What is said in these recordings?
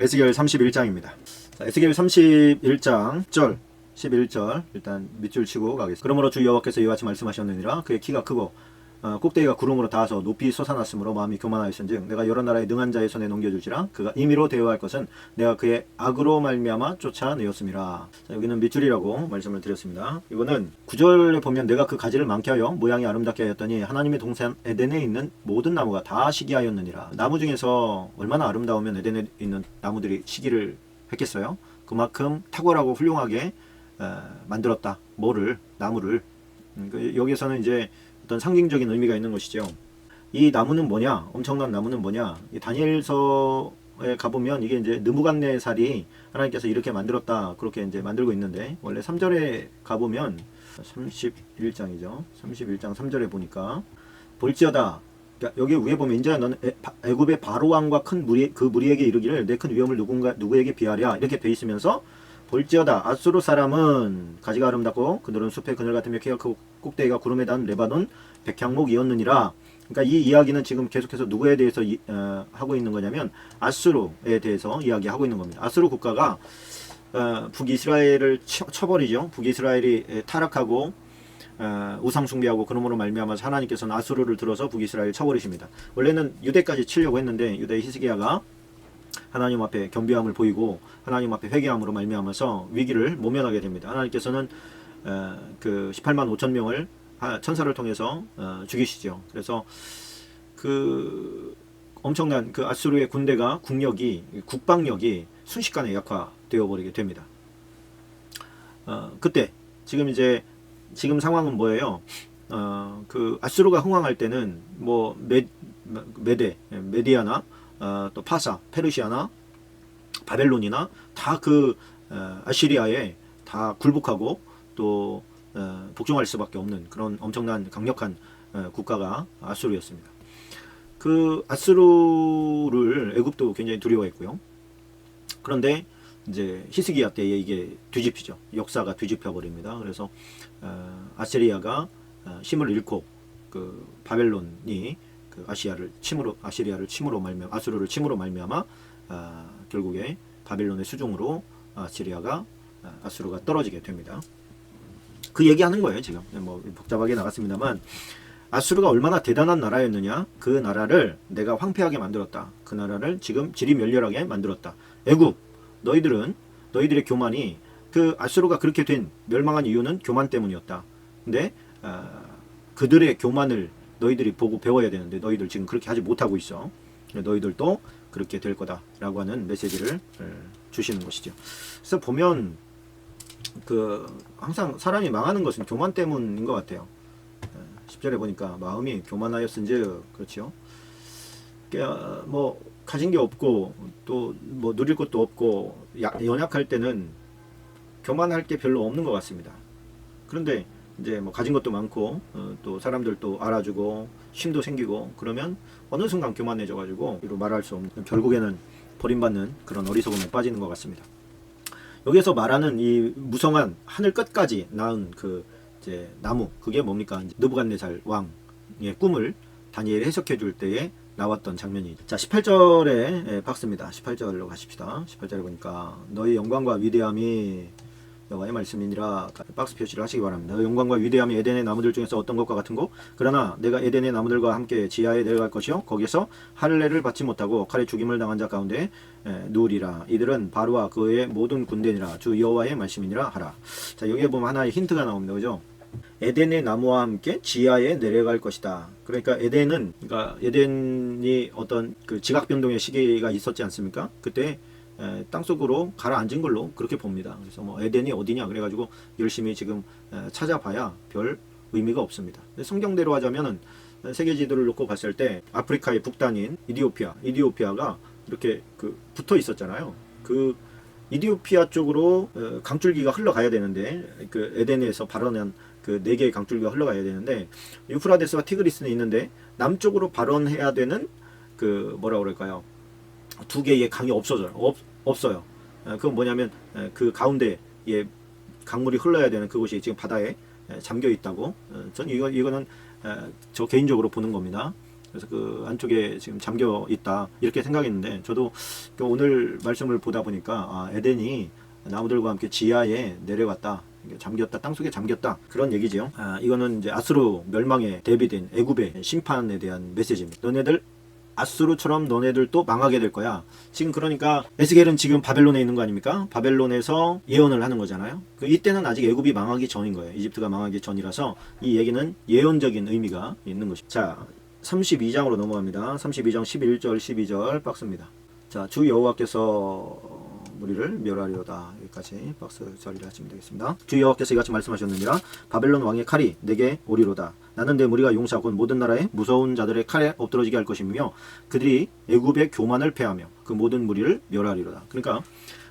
에스겔 31장입니다. 에스겔 31장 11절 일단 밑줄 치고 가겠습니다. 그러므로 주 여호와께서 이와 같이 말씀하셨느니라. 그의 키가 크고 꼭대기가 구름으로 닿아서 높이 솟아났으므로 마음이 교만하였은즉 내가 여러 나라의 능한 자의 손에 넘겨줄지라. 그가 임의로 대우할 것은 내가 그의 악으로 말미암아 쫓아내었음이라. 자, 여기는 밑줄이라고 말씀을 드렸습니다. 이거는 9절에 보면 내가 그 가지를 많게 하여 모양이 아름답게 하였더니 하나님의 동산 에덴에 있는 모든 나무가 다 시기하였느니라. 나무 중에서 얼마나 아름다우면 에덴에 있는 나무들이 시기를 했겠어요? 그만큼 탁월하고 훌륭하게 만들었다. 나무를. 여기에서는 이제 어떤 상징적인 의미가 있는 것이죠. 이 나무는 뭐냐? 엄청난 나무는 뭐냐? 이 다니엘서에 가보면 이게 이제 느부갓네살이 하나님께서 이렇게 만들었다. 그렇게 이제 만들고 있는데 원래 3절에 가보면 31장이죠. 31장 3절에 보니까 볼지어다. 그러니까 여기 위에 보면 인자 너는 애굽의 바로 왕과 큰 무리 그 무리에게 이르기를 내 큰 위엄을 누구에게 비하랴 이렇게 돼 있으면서 볼지어다 아수르 사람은 가지가 아름답고 그들은 숲의 그늘 같으며 키가 크고 꼭대기가 구름에 닿은 레바논 백향목이었느니라. 그러니까 이 이야기는 지금 계속해서 누구에 대해서 하고 있는 거냐면 아수르에 대해서 이야기하고 있는 겁니다. 아수르 국가가 북이스라엘을 쳐버리죠. 북이스라엘이 타락하고 우상 숭배하고 그러므로 말미암아서 하나님께서는 아수르를 들어서 북이스라엘을 쳐버리십니다. 원래는 유대까지 치려고 했는데 유대 히스기야가 하나님 앞에 겸비함을 보이고 하나님 앞에 회개함으로 말미암아서 위기를 모면하게 됩니다. 하나님께서는 그 18만 5천 명을 천사를 통해서 죽이시죠. 그래서 그 엄청난 그 아수르의 군대가 국방력이 순식간에 약화되어 버리게 됩니다. 그때 지금 상황은 뭐예요? 그 아수르가 흥왕할 때는 뭐 메디아나 또 파사, 페르시아나 바벨론이나 다 그 아시리아에 다 굴복하고 또 복종할 수밖에 없는 그런 엄청난 강력한 국가가 아수르였습니다. 그 아수르를 애굽도 굉장히 두려워했고요. 그런데 이제 히스기야 때에 이게 뒤집히죠. 역사가 뒤집혀 버립니다. 그래서 아시리아가 힘을 잃고 그 바벨론이 그 아시리아를 침으로 말미암아 아수르를 침으로 말미암아 결국에 바벨론의 수종으로 아수르가 떨어지게 됩니다. 그 얘기하는 거예요. 지금 뭐 복잡하게 나갔습니다만 아수르가 얼마나 대단한 나라였느냐. 그 나라를 내가 황폐하게 만들었다. 그 나라를 지금 지리멸렬하게 만들었다. 애굽 너희들의 교만이 그 아수르가 그렇게 멸망한 이유는 교만 때문이었다. 근데 그들의 교만을 너희들이 보고 배워야 되는데 너희들 지금 그렇게 하지 못하고 있어. 너희들도 그렇게 될 거다라고 하는 메시지를 주시는 것이죠. 그래서 보면 그 항상 사람이 망하는 것은 교만 때문인 것 같아요. 10절에 보니까 마음이 교만하였은즉 그렇죠. 뭐 가진 게 없고 또 뭐 누릴 것도 없고 연약할 때는 교만할 게 별로 없는 것 같습니다. 그런데 이제 뭐 가진 것도 많고 또 사람들도 알아주고 힘도 생기고 그러면 어느 순간 교만해져 가지고 이루 말할 수 없는 결국에는 버림받는 그런 어리석음에 빠지는 것 같습니다. 여기서 말하는 이 무성한 하늘 끝까지 낳은 그 이제 나무 그게 뭡니까? 느부갓네살 왕의 꿈을 다니엘이 해석해 줄 때에 나왔던 장면이죠. 자, 18절에 박스입니다. 18절로 가십시다. 18절에 보니까 너희 영광과 위대함이 여호와의 말씀이니라. 박스 표시를 하시기 바랍니다. 너희 영광과 위대함이 에덴의 나무들 중에서 어떤 것과 같은고? 그러나 내가 에덴의 나무들과 함께 지하에 내려갈 것이요 거기서 할례를 받지 못하고 칼에 죽임을 당한 자 가운데 누우리라. 이들은 바로와 그의 모든 군대니라. 주 여호와의 말씀이니라 하라. 자, 여기에 보면 하나의 힌트가 나옵니다. 그죠? 에덴의 나무와 함께 지하에 내려갈 것이다. 그러니까 에덴이 어떤 그 지각 변동의 시기가 있었지 않습니까? 그때 땅속으로 가라앉은 걸로 그렇게 봅니다. 그래서 뭐 에덴이 어디냐 그래가지고 열심히 지금 찾아봐야 별 의미가 없습니다. 성경대로 하자면은 세계 지도를 놓고 봤을 때 아프리카의 북단인 이디오피아가 이렇게 그 붙어 있었잖아요. 그 이디오피아 쪽으로 강줄기가 흘러가야 되는데 그 에덴에서 발원한 그 4개의 강줄기가 흘러가야 되는데 유프라데스와 티그리스는 있는데 남쪽으로 발원해야 되는 그 뭐라 그럴까요? 2개의 강이 없어요. 그건 뭐냐면 그 가운데에 강물이 흘러야 되는 그곳이 지금 바다에 잠겨 있다고. 전 이거는 저 개인적으로 보는 겁니다. 그래서 그 안쪽에 지금 잠겨 있다 이렇게 생각했는데, 저도 오늘 말씀을 보다 보니까 에덴이 나무들과 함께 지하에 내려갔다, 잠겼다, 땅속에 잠겼다, 그런 얘기지요. 이거는 이제 아수르 멸망에 대비된 애굽의 심판에 대한 메시지입니다. 너네들 아수르처럼 너네들도 망하게 될 거야. 지금 그러니까 에스겔은 지금 바벨론에 있는 거 아닙니까? 바벨론에서 예언을 하는 거잖아요. 이때는 아직 애굽이 망하기 전인 거예요. 이집트가 망하기 전이라서 이 얘기는 예언적인 의미가 있는 것입니다. 자, 32장으로 넘어갑니다. 32장 11절 12절 박스입니다. 자, 주 여호와께서 무리를 멸하리로다. 여기까지 박스 처리를 하시면 되겠습니다. 주 여호와께서 이같이 말씀하셨느니라. 바벨론 왕의 칼이 내게 오리로다. 나는 내 무리가 용사하고 모든 나라의 무서운 자들의 칼에 엎드러지게 할 것이며 그들이 애굽의 교만을 패하며 그 모든 무리를 멸하리로다. 그러니까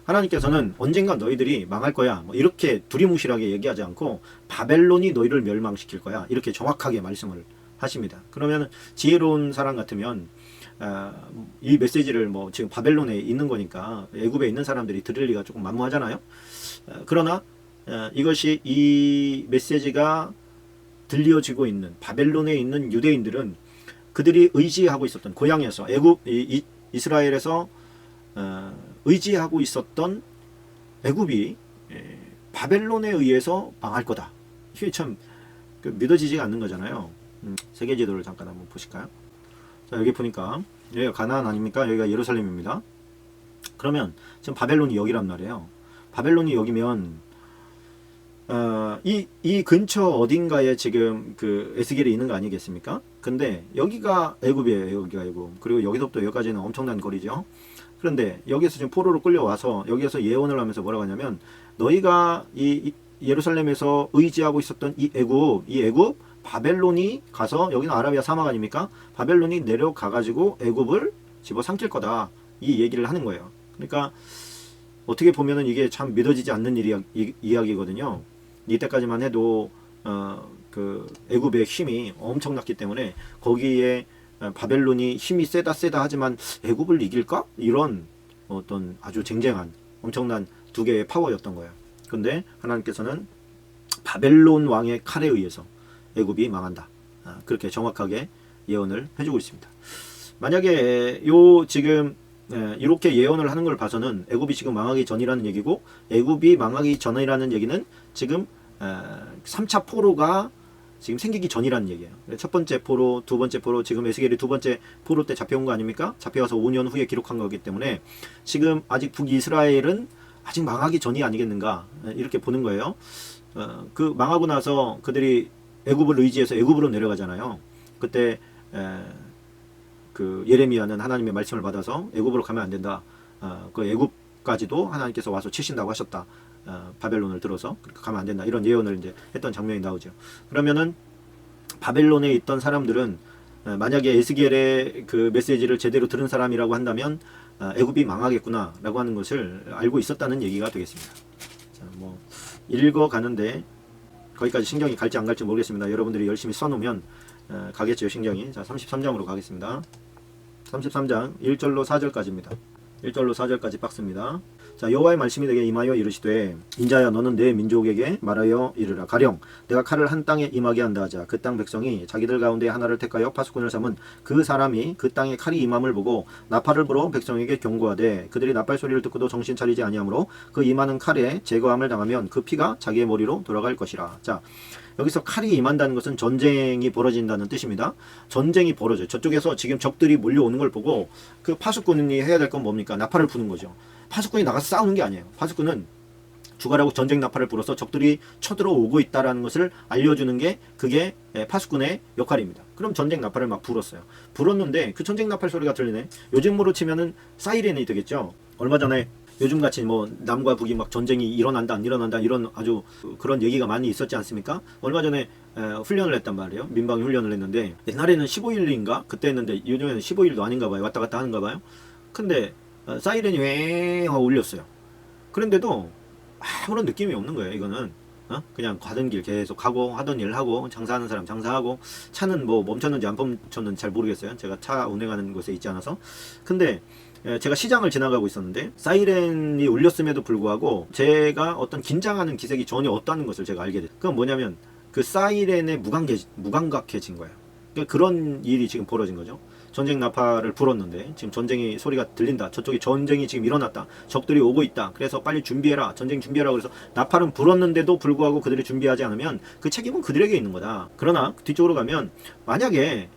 하나님께서는 언젠가 너희들이 망할 거야, 뭐 이렇게 두리뭉실하게 얘기하지 않고 바벨론이 너희를 멸망시킬 거야, 이렇게 정확하게 말씀을 하십니다. 그러면 지혜로운 사람 같으면 이 메시지를 뭐 지금 바벨론에 있는 거니까 애굽에 있는 사람들이 들을 리가 조금 만무하잖아요. 그러나 이것이 이 메시지가 들려지고 있는 바벨론에 있는 유대인들은 그들이 의지하고 있었던 고향에서 애굽 이스라엘에서 의지하고 있었던 애굽이 바벨론에 의해서 망할 거다. 이게 참 믿어지지가 않는 거잖아요. 세계 지도를 잠깐 한번 보실까요? 자, 여기 보니까 여기가 가나안 아닙니까? 여기가 예루살렘입니다. 그러면 지금 바벨론이 여기란 말이에요. 바벨론이 여기면 이 근처 어딘가에 지금 그 에스겔이 있는 거 아니겠습니까? 근데 여기가 애굽이에요. 여기가 애굽. 그리고 여기서부터 여기까지는 엄청난 거리죠. 그런데 여기서 지금 포로로 끌려와서 여기에서 예언을 하면서 뭐라고 하냐면, 너희가 이 예루살렘에서 의지하고 있었던 이 애굽 바벨론이 가서, 여기는 아라비아 사막 아닙니까? 바벨론이 내려가 가지고 애굽을 집어삼킬 거다, 이 얘기를 하는 거예요. 그러니까 어떻게 보면은 이게 참 믿어지지 않는 이야기거든요. 이때까지만 해도 그 애굽의 힘이 엄청났기 때문에 거기에 바벨론이 힘이 세다 하지만 애굽을 이길까? 이런 어떤 아주 쟁쟁한 엄청난 두 개의 파워였던 거예요. 근데 하나님께서는 바벨론 왕의 칼에 의해서 애굽이 망한다, 그렇게 정확하게 예언을 해주고 있습니다. 만약에 지금 이렇게 예언을 하는 걸 봐서는 애굽이 지금 망하기 전이라는 얘기고, 애굽이 망하기 전이라는 얘기는 지금 3차 포로가 지금 생기기 전이라는 얘기예요. 첫 번째 포로, 두 번째 포로, 지금 에스겔이 두 번째 포로 때 잡혀온 거 아닙니까? 잡혀와서 5년 후에 기록한 거기 때문에 지금 아직 북이스라엘은 아직 망하기 전이 아니겠는가, 이렇게 보는 거예요. 그 망하고 나서 그들이 애굽을 의지해서 애굽으로 내려가잖아요. 그때 그 예레미야는 하나님의 말씀을 받아서 애굽으로 가면 안 된다. 그 애굽까지도 하나님께서 와서 치신다고 하셨다. 바벨론을 들어서 그렇게 가면 안 된다. 이런 예언을 이제 했던 장면이 나오죠. 그러면은 바벨론에 있던 사람들은 만약에 에스겔의 그 메시지를 제대로 들은 사람이라고 한다면 애굽이 망하겠구나라고 하는 것을 알고 있었다는 얘기가 되겠습니다. 자, 뭐 읽어가는데 거기까지 신경이 갈지 안 갈지 모르겠습니다. 여러분들이 열심히 써놓으면 가겠죠, 신경이. 자, 33장으로 가겠습니다. 33장 1절로 4절까지입니다. 1절로 4절까지 박스입니다. 자, 여호와의 말씀이 내게 임하여 이르시되, 인자야 너는 내 민족에게 말하여 이르라. 가령 내가 칼을 한 땅에 임하게 한다 하자. 그 땅 백성이 자기들 가운데 하나를 택하여 파수꾼을 삼은 그 사람이 그 땅에 칼이 임함을 보고 나팔을 불어 백성에게 경고하되, 그들이 나팔 소리를 듣고도 정신 차리지 아니하므로 그 임하는 칼에 제거함을 당하면 그 피가 자기의 머리로 돌아갈 것이라. 자, 여기서 칼이 임한다는 것은 전쟁이 벌어진다는 뜻입니다. 전쟁이 벌어져요. 저쪽에서 지금 적들이 몰려오는 걸 보고 그 파수꾼이 해야 될 건 뭡니까? 나팔을 부는 거죠. 파수꾼이 나가서 싸우는 게 아니에요. 파수꾼은 주가라고 전쟁 나팔을 불어서 적들이 쳐들어오고 있다는 것을 알려주는 게 그게 파수꾼의 역할입니다. 그럼 전쟁 나팔을 막 불었어요. 불었는데 그 전쟁 나팔 소리가 들리네. 요즘으로 치면은 사이렌이 되겠죠. 얼마 전에 요즘같이 뭐 남과 북이 막 전쟁이 일어난다 안 일어난다 이런 아주 그런 얘기가 많이 있었지 않습니까? 얼마 전에 훈련을 했단 말이에요. 민방위 훈련을 했는데, 옛날에는 15일인가 그때 했는데 요즘에는 15일도 아닌가 봐요. 왔다 갔다 하는가 봐요. 근데 사이렌이 왱 하고 울렸어요. 그런데도 아무런 느낌이 없는 거예요. 이거는 그냥 가던 길 계속 가고 하던 일 하고 장사하는 사람 장사하고, 차는 뭐 멈췄는지 안 멈췄는지 잘 모르겠어요. 제가 차 운행하는 곳에 있지 않아서. 근데 제가 시장을 지나가고 있었는데 사이렌이 울렸음에도 불구하고 제가 어떤 긴장하는 기색이 전혀 없다는 것을 제가 알게 됐어요. 그건 뭐냐면 그 사이렌에 무감각해진 거예요. 그러니까 그런 일이 지금 벌어진 거죠. 전쟁 나팔을 불었는데 지금 전쟁이 소리가 들린다. 저쪽에 전쟁이 지금 일어났다. 적들이 오고 있다. 그래서 빨리 준비해라. 전쟁 준비해라. 그래서 나팔은 불었는데도 불구하고 그들이 준비하지 않으면 그 책임은 그들에게 있는 거다. 그러나 뒤쪽으로 가면 만약에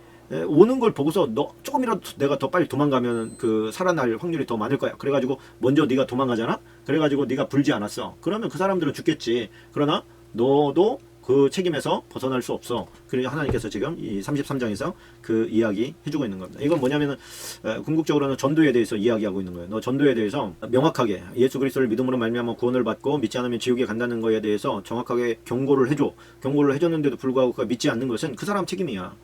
오는 걸 보고서 너 조금이라도 내가 더 빨리 도망가면 그 살아날 확률이 더 많을 거야. 그래가지고 먼저 네가 도망가잖아. 그래가지고 네가 불지 않았어. 그러면 그 사람들은 죽겠지. 그러나 너도 그 책임에서 벗어날 수 없어. 그래서 하나님께서 지금 이 33장에서 그 이야기 해주고 있는 겁니다. 이건 뭐냐면은 궁극적으로는 전도에 대해서 이야기하고 있는 거예요. 너 전도에 대해서 명확하게 예수 그리스도를 믿음으로 말미암아 구원을 받고 믿지 않으면 지옥에 간다는 거에 대해서 정확하게 경고를 해줘. 경고를 해줬는데도 불구하고 그가 믿지 않는 것은 그 사람 책임이야.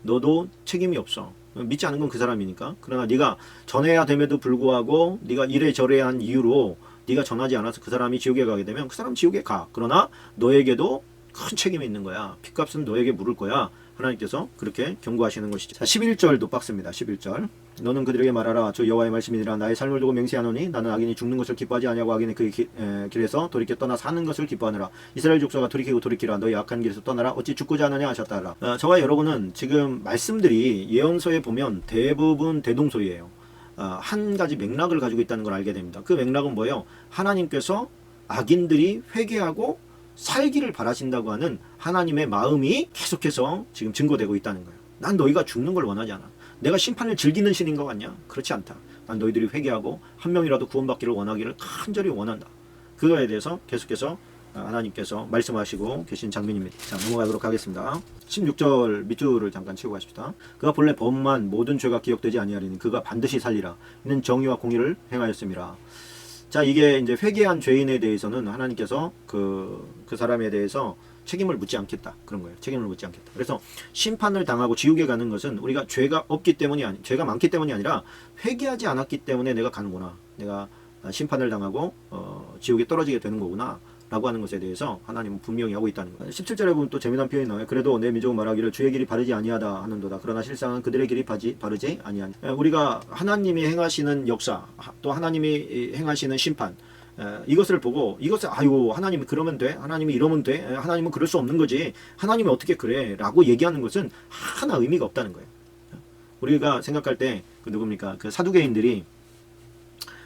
너도 책임이 없어. 믿지 않는 건 그 사람이니까. 그러나 네가 전해야 됨에도 불구하고 네가 이래저래 한 이유로 네가 전하지 않아서 그 사람이 지옥에 가게 되면 그 사람 지옥에 가. 그러나 너에게도 큰 책임이 있는 거야. 핏값은 너에게 물을 거야. 하나님께서 그렇게 경고하시는 것이죠. 자, 11절도 빡습니다. 11절. 너는 그들에게 말하라. 주 여호와의 말씀이니라. 나의 삶을 두고 맹세하노니 나는 악인이 죽는 것을 기뻐하지 아니하고 악인의 그 길에서 돌이켜 떠나 사는 것을 기뻐하느라. 이스라엘 족속아 돌이키라. 너희 악한 길에서 떠나라. 어찌 죽고자 하느냐 하셨다라. 저와 여러분은 지금 말씀들이 예언서에 보면 대부분 대동소이예요. 한 가지 맥락을 가지고 있다는 걸 알게 됩니다. 그 맥락은 뭐예요? 하나님께서 악인들이 회개하고 살기를 바라신다고 하는 하나님의 마음이 계속해서 지금 증거되고 있다는 거예요. 난 너희가 죽는 걸 원하지 않아. 내가 심판을 즐기는 신인 것 같냐? 그렇지 않다. 난 너희들이 회개하고 한 명이라도 구원받기를 원하기를 간절히 원한다. 그거에 대해서 계속해서 하나님께서 말씀하시고 계신 장면입니다. 자, 넘어가도록 하겠습니다. 16절 밑줄을 잠깐 치고 가십시다. 그가 본래 범한 모든 죄가 기억되지 아니하리니 그가 반드시 살리라. 이는 정의와 공의를 행하였음이라. 자, 이게 이제 회개한 죄인에 대해서는 하나님께서 그 사람에 대해서 책임을 묻지 않겠다. 그런 거예요. 책임을 묻지 않겠다. 그래서 심판을 당하고 지옥에 가는 것은 우리가 죄가 없기 때문이 죄가 많기 때문이 아니라 회개하지 않았기 때문에 내가 가는구나. 내가 심판을 당하고 지옥에 떨어지게 되는 거구나. 라고 하는 것에 대해서 하나님은 분명히 하고 있다는 거예요. 17절에 보면 또 재미난 표현이 나와요. 그래도 내 민족은 말하기를 주의 길이 바르지 아니하다 하는도다. 그러나 실상은 그들의 길이 바르지 아니하니. 우리가 하나님이 행하시는 역사, 또 하나님이 행하시는 심판, 이것을 보고 이것을 아유 하나님이 그러면 돼? 하나님이 이러면 돼? 하나님은 그럴 수 없는 거지. 하나님이 어떻게 그래? 라고 얘기하는 것은 하나 의미가 없다는 거예요. 우리가 생각할 때 그 누굽니까? 그 사두개인들이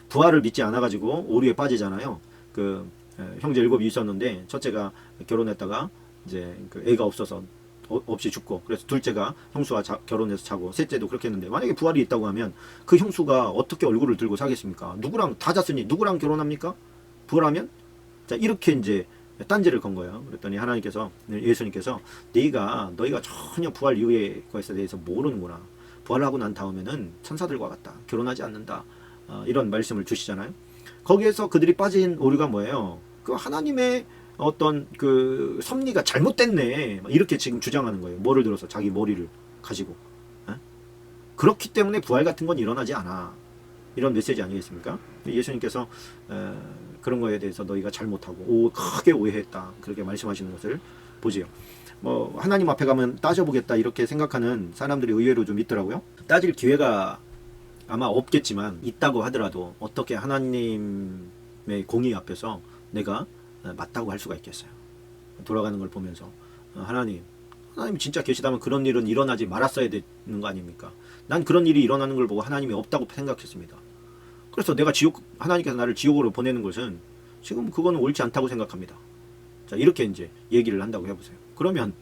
부활을 믿지 않아가지고 오류에 빠지잖아요. 형제 7이 있었는데 첫째가 결혼했다가 이제 그 애가 없어서 없이 죽고, 그래서 둘째가 형수와 결혼해서 자고, 셋째도 그렇게 했는데 만약에 부활이 있다고 하면 그 형수가 어떻게 얼굴을 들고 사겠습니까? 누구랑 다 잤으니 누구랑 결혼합니까? 부활하면? 자, 이렇게 이제 딴지를 건 거예요. 그랬더니 하나님께서, 예수님께서 너희가 전혀 부활 이후의 것에 대해서 모르는구나. 부활하고 난 다음에는 천사들과 같다. 결혼하지 않는다. 이런 말씀을 주시잖아요. 거기에서 그들이 빠진 오류가 뭐예요? 그 하나님의 어떤 그 섭리가 잘못됐네. 이렇게 지금 주장하는 거예요. 뭐를 들어서 자기 머리를 가지고. 그렇기 때문에 부활 같은 건 일어나지 않아. 이런 메시지 아니겠습니까? 예수님께서 그런 거에 대해서 너희가 잘못하고 크게 오해했다. 그렇게 말씀하시는 것을 보지요. 뭐 하나님 앞에 가면 따져보겠다 이렇게 생각하는 사람들이 의외로 좀 있더라고요. 따질 기회가 아마 없겠지만 있다고 하더라도 어떻게 하나님의 공의 앞에서 내가 맞다고 할 수가 있겠어요. 돌아가는 걸 보면서 하나님 진짜 계시다면 그런 일은 일어나지 말았어야 되는 거 아닙니까? 난 그런 일이 일어나는 걸 보고 하나님이 없다고 생각했습니다. 그래서 내가 하나님께서 나를 지옥으로 보내는 것은 지금 그거는 옳지 않다고 생각합니다. 자, 이렇게 이제 얘기를 한다고 해보세요. 그러면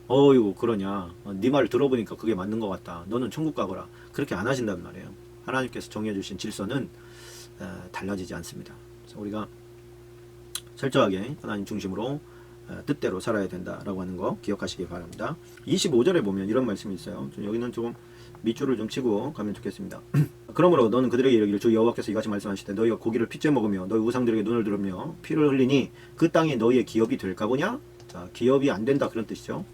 이거 그러냐? 네 말을 들어보니까 그게 맞는 것 같다. 너는 천국 가거라. 그렇게 안 하신단 말이에요. 하나님께서 정해주신 질서는 달라지지 않습니다. 그래서 우리가 철저하게 하나님 중심으로 뜻대로 살아야 된다라고 하는 거 기억하시기 바랍니다. 25절에 보면 이런 말씀이 있어요. 여기는 조금 밑줄을 좀 치고 가면 좋겠습니다. 그러므로 너는 그들에게 이르기를 주 여호와께서 이같이 말씀하시되 너희가 고기를 핏째 먹으며 너희 우상들에게 눈을 들으며 피를 흘리니 그 땅이 너희의 기업이 될까 보냐? 자, 기업이 안 된다 그런 뜻이죠.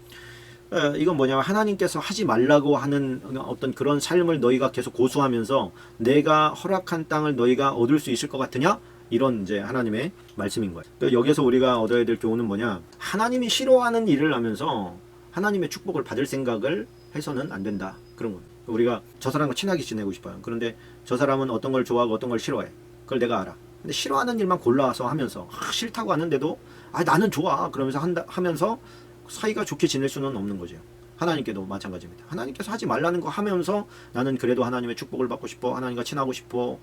이건 뭐냐면 하나님께서 하지 말라고 하는 어떤 그런 삶을 너희가 계속 고수하면서 내가 허락한 땅을 너희가 얻을 수 있을 것 같으냐? 이런 이제 하나님의 말씀인 거예요. 그러니까 여기서 우리가 얻어야 될 교훈은 뭐냐? 하나님이 싫어하는 일을 하면서 하나님의 축복을 받을 생각을 해서는 안 된다. 그런 거예요. 우리가 저 사람과 친하게 지내고 싶어요. 그런데 저 사람은 어떤 걸 좋아하고 어떤 걸 싫어해. 그걸 내가 알아. 근데 싫어하는 일만 골라서 하면서 싫다고 하는데도 나는 좋아. 그러면서 하면서 사이가 좋게 지낼 수는 없는 거죠. 하나님께도 마찬가지입니다. 하나님께서 하지 말라는 거 하면서 나는 그래도 하나님의 축복을 받고 싶어, 하나님과 친하고 싶어,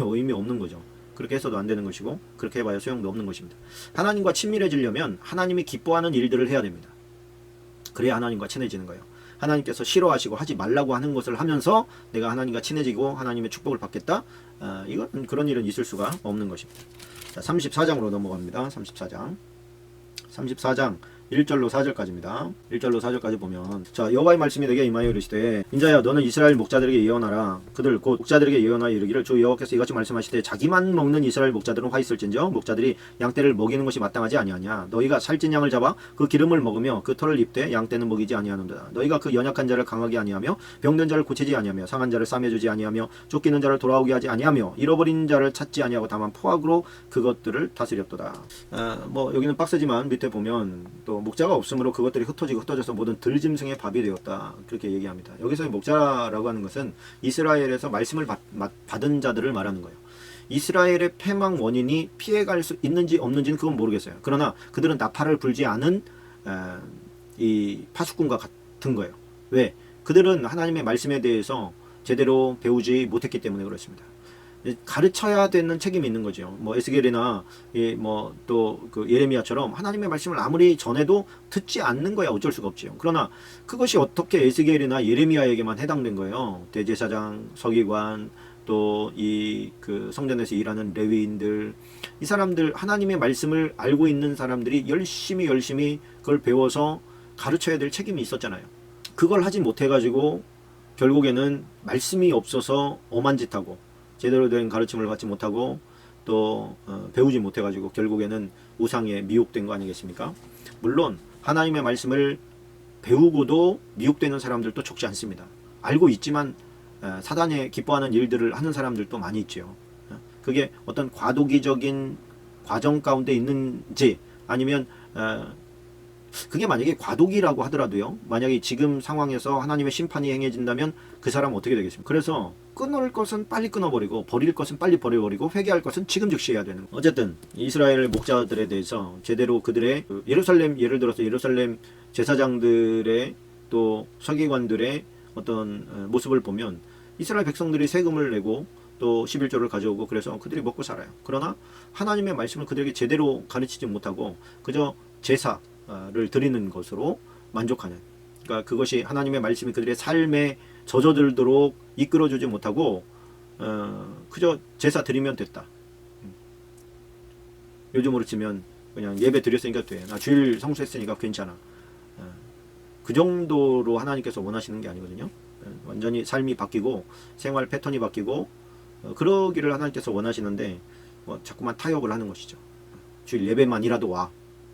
의미 없는 거죠. 그렇게 해서도 안 되는 것이고 그렇게 해봐야 소용도 없는 것입니다. 하나님과 친밀해지려면 하나님이 기뻐하는 일들을 해야 됩니다. 그래야 하나님과 친해지는 거예요. 하나님께서 싫어하시고 하지 말라고 하는 것을 하면서 내가 하나님과 친해지고 하나님의 축복을 받겠다, 이건 그런 일은 있을 수가 없는 것입니다. 자, 34장으로 넘어갑니다. 34장 1절로 4절까지입니다. 1절로 4절까지 보면, 자, 여호와의 말씀이 내게 임하여 이르시되 인자야 너는 이스라엘 목자들에게 예언하라. 그들 곧 목자들에게 예언하여 이르기를 주 여호와께서 이같이 말씀하시되 자기만 먹는 이스라엘 목자들은 화 있을진저 목자들이 양떼를 먹이는 것이 마땅하지 아니하냐. 너희가 살찐 양을 잡아 그 기름을 먹으며 그 털을 입되 양떼는 먹이지 아니하는도다. 너희가 그 연약한 자를 강하게 아니하며 병든 자를 고치지 아니하며 상한 자를 싸매주지 아니하며 쫓기는 자를 돌아오게 하지 아니하며 잃어버린 자를 찾지 아니하고 다만 포악으로 그것들을 다스렸도다. 뭐 여기는 박스지만 밑에 보면 또 목자가 없으므로 그것들이 흩어져서 모든 들짐승의 밥이 되었다. 그렇게 얘기합니다. 여기서의 목자라고 하는 것은 이스라엘에서 말씀을 받은 자들을 말하는 거예요. 이스라엘의 패망 원인이 피해갈 수 있는지 없는지는 그건 모르겠어요. 그러나 그들은 나팔을 불지 않은 이 파수꾼과 같은 거예요. 왜? 그들은 하나님의 말씀에 대해서 제대로 배우지 못했기 때문에 그렇습니다. 가르쳐야 되는 책임이 있는 거죠. 뭐 에스겔이나 뭐 또 그 예레미야처럼 하나님의 말씀을 아무리 전해도 듣지 않는 거야 어쩔 수가 없지요. 그러나 그것이 어떻게 에스겔이나 예레미야에게만 해당된 거예요. 대제사장, 서기관, 또 이 그 성전에서 일하는 레위인들, 이 사람들 하나님의 말씀을 알고 있는 사람들이 열심히 그걸 배워서 가르쳐야 될 책임이 있었잖아요. 그걸 하지 못해가지고 결국에는 말씀이 없어서 엄한 짓하고 제대로 된 가르침을 받지 못하고 또 배우지 못해가지고 결국에는 우상에 미혹된 거 아니겠습니까? 물론 하나님의 말씀을 배우고도 미혹되는 사람들도 적지 않습니다. 알고 있지만 사단에 기뻐하는 일들을 하는 사람들도 많이 있죠. 그게 어떤 과도기적인 과정 가운데 있는지 아니면 그게 만약에 과도기라고 하더라도요, 만약에 지금 상황에서 하나님의 심판이 행해진다면 그 사람은 어떻게 되겠습니까? 그래서 끊을 것은 빨리 끊어버리고 버릴 것은 빨리 버려버리고 회개할 것은 지금 즉시 해야 되는 거예요. 어쨌든 이스라엘 목자들에 대해서 제대로 그들의 예루살렘, 예를 들어서 예루살렘 제사장들의 또 서기관들의 어떤 모습을 보면 이스라엘 백성들이 세금을 내고 또 11조를 가져오고 그래서 그들이 먹고 살아요. 그러나 하나님의 말씀을 그들에게 제대로 가르치지 못하고 그저 제사를 드리는 것으로 만족하는, 그러니까 그것이 하나님의 말씀이 그들의 삶에 젖어들도록 이끌어주지 못하고 그저 제사 드리면 됐다. 요즘으로 치면 그냥 예배 드렸으니까 돼. 나 주일 성수했으니까 괜찮아. 그 정도로 하나님께서 원하시는 게 아니거든요. 완전히 삶이 바뀌고 생활 패턴이 바뀌고 그러기를 하나님께서 원하시는데 뭐 자꾸만 타협을 하는 것이죠. 주일 예배만이라도 와.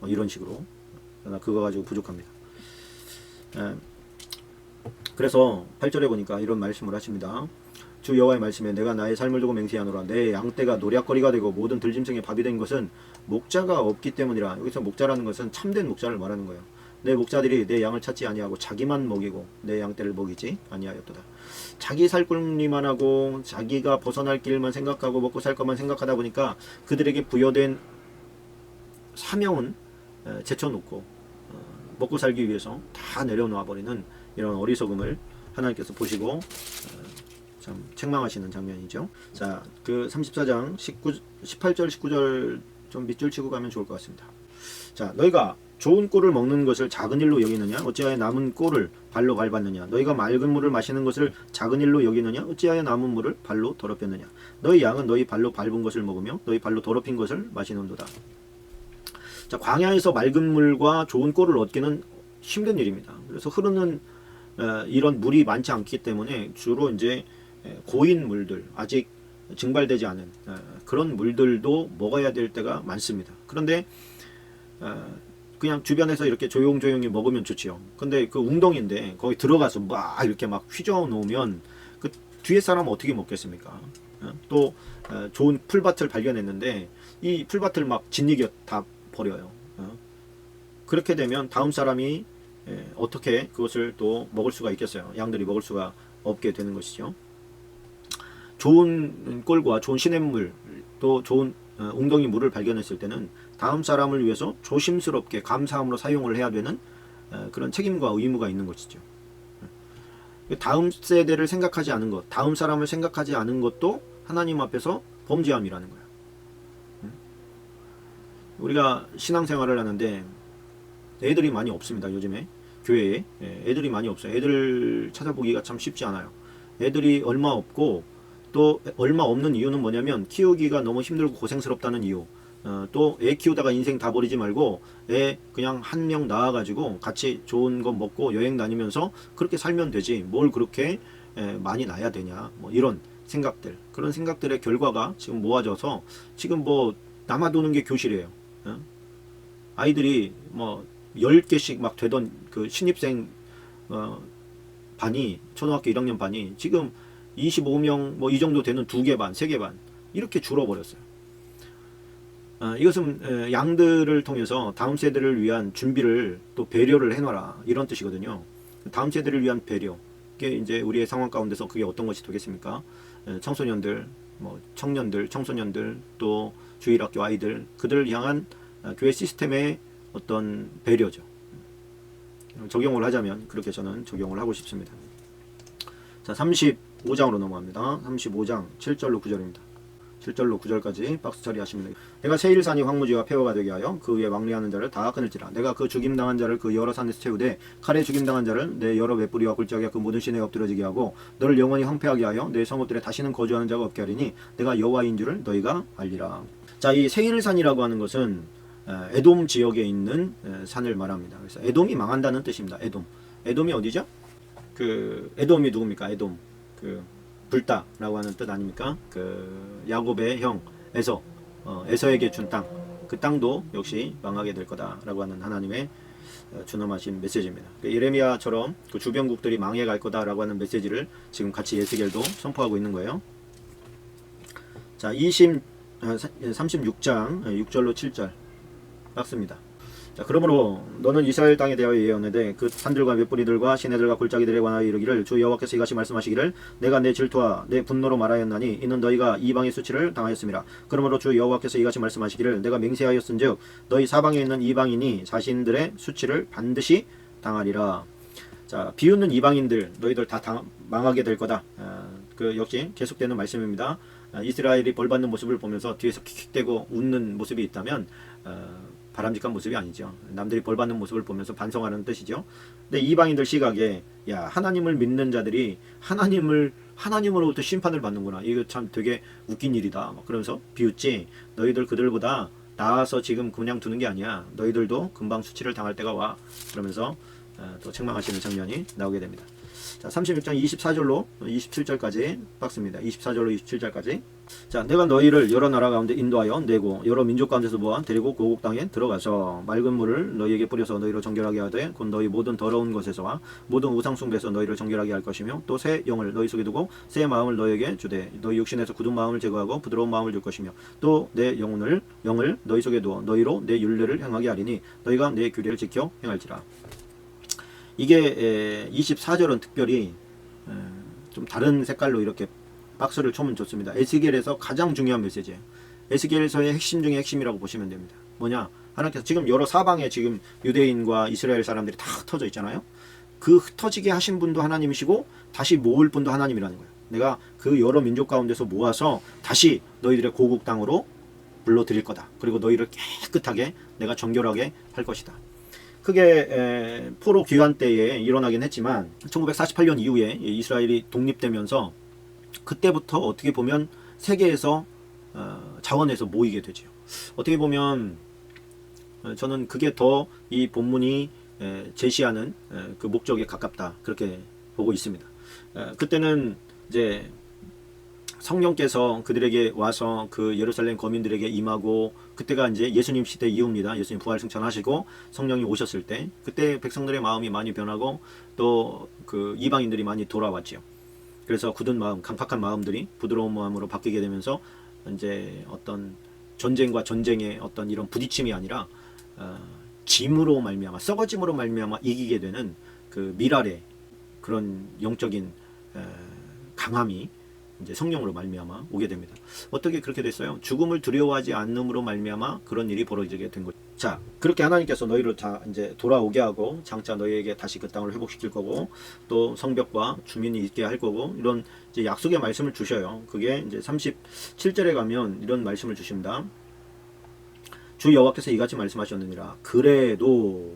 이런 식으로. 그러나 그거 가지고 부족합니다. 그래서 8절에 보니까 이런 말씀을 하십니다. 주 여호와의 말씀에 내가 나의 삶을 두고 맹세하노라. 내 양떼가 노략거리가 되고 모든 들짐승의 밥이 된 것은 목자가 없기 때문이라. 여기서 목자라는 것은 참된 목자를 말하는 거예요. 내 목자들이 내 양을 찾지 아니하고 자기만 먹이고 내 양떼를 먹이지 아니하였도다. 자기 살 궁리만 하고 자기가 벗어날 길만 생각하고 먹고 살 것만 생각하다 보니까 그들에게 부여된 사명은 제쳐놓고 먹고 살기 위해서 다 내려놓아 버리는 이런 어리석음을 하나님께서 보시고 참 책망하시는 장면이죠. 자, 그 34장 18절 19절 좀 밑줄 치고 가면 좋을 것 같습니다. 자, 너희가 좋은 꿀을 먹는 것을 작은 일로 여기느냐? 어찌하여 남은 꿀을 발로 밟았느냐? 너희가 맑은 물을 마시는 것을 작은 일로 여기느냐? 어찌하여 남은 물을 발로 더럽혔느냐? 너희 양은 너희 발로 밟은 것을 먹으며 너희 발로 더럽힌 것을 마시는도다. 자, 광야에서 맑은 물과 좋은 꿀을 얻기는 힘든 일입니다. 그래서 흐르는 이런 물이 많지 않기 때문에 주로 이제 고인 물들, 아직 증발되지 않은 그런 물들도 먹어야 될 때가 많습니다. 그런데 그냥 주변에서 이렇게 조용히 먹으면 좋지요. 근데 그 웅덩이인데 거기 들어가서 막 이렇게 막 휘저어 놓으면 그 뒤에 사람은 어떻게 먹겠습니까? 또 좋은 풀밭을 발견했는데 이 풀밭을 막 진이겨 다 버려요. 그렇게 되면 다음 사람이 어떻게 그것을 또 먹을 수가 있겠어요? 양들이 먹을 수가 없게 되는 것이죠. 좋은 꿀과 좋은 시냇물 또 좋은 웅덩이 물을 발견했을 때는 다음 사람을 위해서 조심스럽게 감사함으로 사용을 해야 되는 그런 책임과 의무가 있는 것이죠. 다음 세대를 생각하지 않은 것, 다음 사람을 생각하지 않은 것도 하나님 앞에서 범죄함이라는 거예요. 우리가 신앙생활을 하는데 애들이 많이 없습니다. 요즘에 교회에 애들이 많이 없어요. 애들 찾아보기가 참 쉽지 않아요. 애들이 얼마 없고 또 얼마 없는 이유는 뭐냐면 키우기가 너무 힘들고 고생스럽다는 이유. 또 애 키우다가 인생 다 버리지 말고 애 그냥 한 명 낳아가지고 같이 좋은 거 먹고 여행 다니면서 그렇게 살면 되지 뭘 그렇게 많이 낳아야 되냐 뭐 이런 생각들, 그런 생각들의 결과가 지금 모아져서 지금 뭐 남아도는 게 교실이에요. 아이들이 뭐 10개씩 막 되던 그 신입생 반이 초등학교 1학년 반이 지금 25명 뭐 이 정도 되는 2개 반, 3개 반 이렇게 줄어버렸어요. 이것은 양들을 통해서 다음 세대를 위한 준비를 또 배려를 해놔라 이런 뜻이거든요. 다음 세대를 위한 배려. 그게 이제 우리의 상황 가운데서 그게 어떤 것이 되겠습니까? 청소년들, 뭐 청년들, 청소년들, 또 주일학교 아이들, 그들을 향한 교회 시스템의 어떤 배려죠. 적용을 하자면 그렇게 저는 적용을 하고 싶습니다. 자, 35장으로 넘어갑니다. 35장 7절로 9절입니다. 7절로 9절까지 박수 처리하시면 됩니다. 내가 세일산이 황무지와 폐허가 되게 하여 그 위에 왕래하는 자를 다 끊을지라. 내가 그 죽임당한 자를 그 여러 산에서 채우되 칼에 죽임당한 자를 내 여러 외뿌리와 굴짝에 그 모든 시내에 엎드러지게 하고 너를 영원히 황폐하게 하여 내 성읍들에 다시는 거주하는 자가 없게 하리니 내가 여호와인 줄을 너희가 알리라. 자, 이 세일산이라고 하는 것은 에돔 지역에 있는 산을 말합니다. 그래서 에돔이 망한다는 뜻입니다. 에돔이 어디죠? 그 에돔이 누굽니까? 에돔 그 불다라고 하는 뜻 아닙니까? 그 야곱의 형 에서에게 준 땅, 그 땅도 역시 망하게 될 거다라고 하는 하나님의 준엄하신 메시지입니다. 예레미야처럼 그 주변국들이 망해갈 거다라고 하는 메시지를 지금 같이 에스겔도 선포하고 있는 거예요. 자, 36장 6절로 7절 맞습니다. 자, 그러므로 너는 이스라엘 땅에 대하여 예언하되 그 산들과 맷뿌리들과 시내들과 골짜기들에 관하여 이르기를 주 여호와께서 이같이 말씀하시기를 내가 내 질투와 내 분노로 말하였나니 이는 너희가 이방의 수치를 당하였음이라. 그러므로 주 여호와께서 이같이 말씀하시기를 내가 맹세하였은즉 너희 사방에 있는 이방인이 자신들의 수치를 반드시 당하리라. 자, 비웃는 이방인들 너희들 다 망하게 될 거다. 그 역시 계속되는 말씀입니다. 이스라엘이 벌받는 모습을 보면서 뒤에서 킥킥대고 웃는 모습이 있다면 바람직한 모습이 아니죠. 남들이 벌받는 모습을 보면서 반성하는 뜻이죠. 근데 이방인들 시각에 야, 하나님을 믿는 자들이 하나님으로부터 심판을 받는구나. 이거 참 되게 웃긴 일이다. 그러면서 비웃지. 너희들 그들보다 나아서 지금 그냥 두는 게 아니야. 너희들도 금방 수치를 당할 때가 와. 그러면서 또 책망하시는 장면이 나오게 됩니다. 자, 36장 24절로 27절까지 박습니다. 24절로 27절까지. 자, 내가 너희를 여러 나라 가운데 인도하여 내고 여러 민족 가운데서 모아 데리고 고국 땅에 들어가서 맑은 물을 너희에게 뿌려서 너희를 정결하게 하되 곧 너희 모든 더러운 것에서와 모든 우상 숭배에서 너희를 정결하게 할 것이며 또 새 영을 너희 속에 두고 새 마음을 너희에게 주되 너희 육신에서 굳은 마음을 제거하고 부드러운 마음을 줄 것이며 또 내 영을 너희 속에 두어 너희로 내 율례를 행하게 하리니 너희가 내 규례를 지켜 행할지라. 이게 24절은 특별히 좀 다른 색깔로 이렇게 박스를 쳐면 좋습니다. 에스겔에서 가장 중요한 메시지예요. 에스겔에서의 핵심 중에 핵심이라고 보시면 됩니다. 뭐냐? 하나님께서 지금 여러 사방에 지금 유대인과 이스라엘 사람들이 다 흩어져 있잖아요. 그 흩어지게 하신 분도 하나님이시고 다시 모을 분도 하나님이라는 거예요. 내가 그 여러 민족 가운데서 모아서 다시 너희들의 고국 땅으로 불러들일 거다. 그리고 너희를 깨끗하게 내가 정결하게 할 것이다. 크게 포로 귀환 때에 일어나긴 했지만 1948년 이후에 이스라엘이 독립되면서 그때부터 어떻게 보면 세계에서 자원에서 모이게 되죠. 어떻게 보면 저는 그게 더 이 본문이 제시하는 그 목적에 가깝다 그렇게 보고 있습니다. 그때는 이제 성령께서 그들에게 와서 그 예루살렘 거민들에게 임하고 그때가 이제 예수님 시대 이후입니다. 예수님 부활 승천하시고 성령이 오셨을 때 그때 백성들의 마음이 많이 변하고 또 그 이방인들이 많이 돌아왔죠. 그래서 굳은 마음, 강팍한 마음들이 부드러운 마음으로 바뀌게 되면서 이제 어떤 전쟁과 전쟁의 어떤 이런 부딪힘이 아니라 짐으로 말미암아 썩어짐으로 말미암아 이기게 되는 그 미랄의 그런 영적인 강함이 이제 성령으로 말미암아 오게 됩니다. 어떻게 그렇게 됐어요? 죽음을 두려워하지 않음으로 말미암아 그런 일이 벌어지게 된 거죠. 자, 그렇게 하나님께서 너희를 다 이제 돌아오게 하고 장차 너희에게 다시 그 땅을 회복시킬 거고 또 성벽과 주민이 있게 할 거고 이런 이제 약속의 말씀을 주셔요. 그게 이제 37절에 가면 이런 말씀을 주십니다. 주 여호와께서 이같이 말씀하셨느니라. 그래도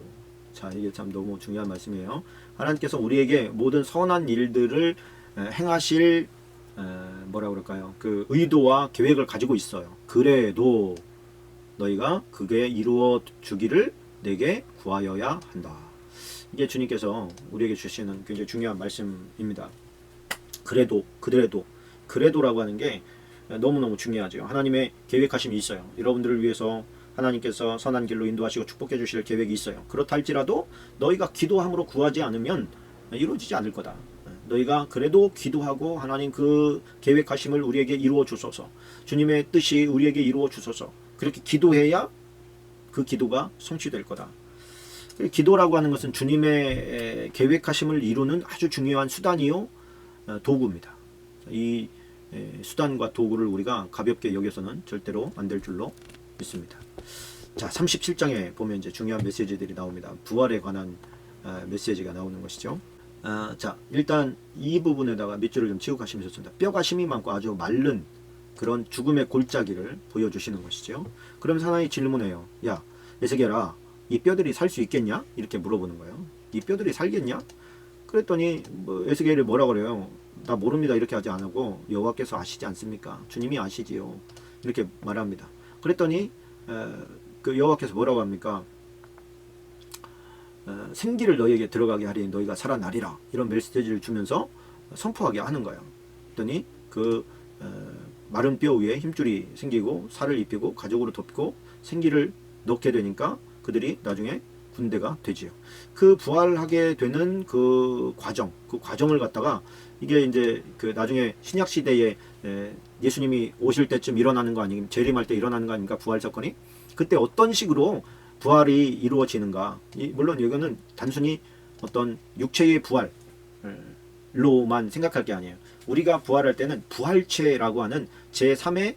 자, 이게 참 너무 중요한 말씀이에요. 하나님께서 우리에게 모든 선한 일들을 행하실 뭐라 그럴까요? 그 의도와 계획을 가지고 있어요. 그래도 너희가 그게 이루어 주기를 내게 구하여야 한다. 이게 주님께서 우리에게 주시는 굉장히 중요한 말씀입니다. 그래도라고 하는 게 너무너무 중요하죠. 하나님의 계획하심이 있어요. 여러분들을 위해서 하나님께서 선한 길로 인도하시고 축복해 주실 계획이 있어요. 그렇다 할지라도 너희가 기도함으로 구하지 않으면 이루어지지 않을 거다. 너희가 그래도 기도하고 하나님 그 계획하심을 우리에게 이루어 주소서. 주님의 뜻이 우리에게 이루어 주소서. 그렇게 기도해야 그 기도가 성취될 거다. 기도라고 하는 것은 주님의 계획하심을 이루는 아주 중요한 수단이요 도구입니다. 이 수단과 도구를 우리가 가볍게 여겨서는 절대로 안 될 줄로 믿습니다. 자, 37장에 보면 이제 중요한 메시지들이 나옵니다. 부활에 관한 메시지가 나오는 것이죠. 자, 일단 이 부분에다가 몇 줄을 좀 치고 가시면 좋습니다. 뼈가 힘이 많고 아주 마른 그런 죽음의 골짜기를 보여주시는 것이죠. 그럼 하나님 질문해요. 야, 에스겔아, 이 뼈들이 살 수 있겠냐? 이렇게 물어보는 거예요. 이 뼈들이 살겠냐? 그랬더니 에스겔이 뭐라 그래요? 나 모릅니다. 이렇게 하지 않고 여호와께서 아시지 않습니까? 주님이 아시지요. 이렇게 말합니다. 그랬더니 그 여호와께서 뭐라고 합니까? 생기를 너희에게 들어가게 하리니 너희가 살아나리라. 이런 메시지를 주면서 선포하게 하는 거예요. 그랬더니 그 마른 뼈 위에 힘줄이 생기고 살을 입히고 가죽으로 덮고 생기를 넣게 되니까 그들이 나중에 군대가 되지요. 그 부활하게 되는 그 과정을 갖다가 이게 이제 그 나중에 신약 시대에 예수님이 오실 때쯤 일어나는 거 아니면 재림할 때 일어나는 거 아닙니까? 부활 사건이. 그때 어떤 식으로 부활이 이루어지는가. 물론 이거는 단순히 어떤 육체의 부활로만 생각할 게 아니에요. 우리가 부활할 때는 부활체라고 하는 제3의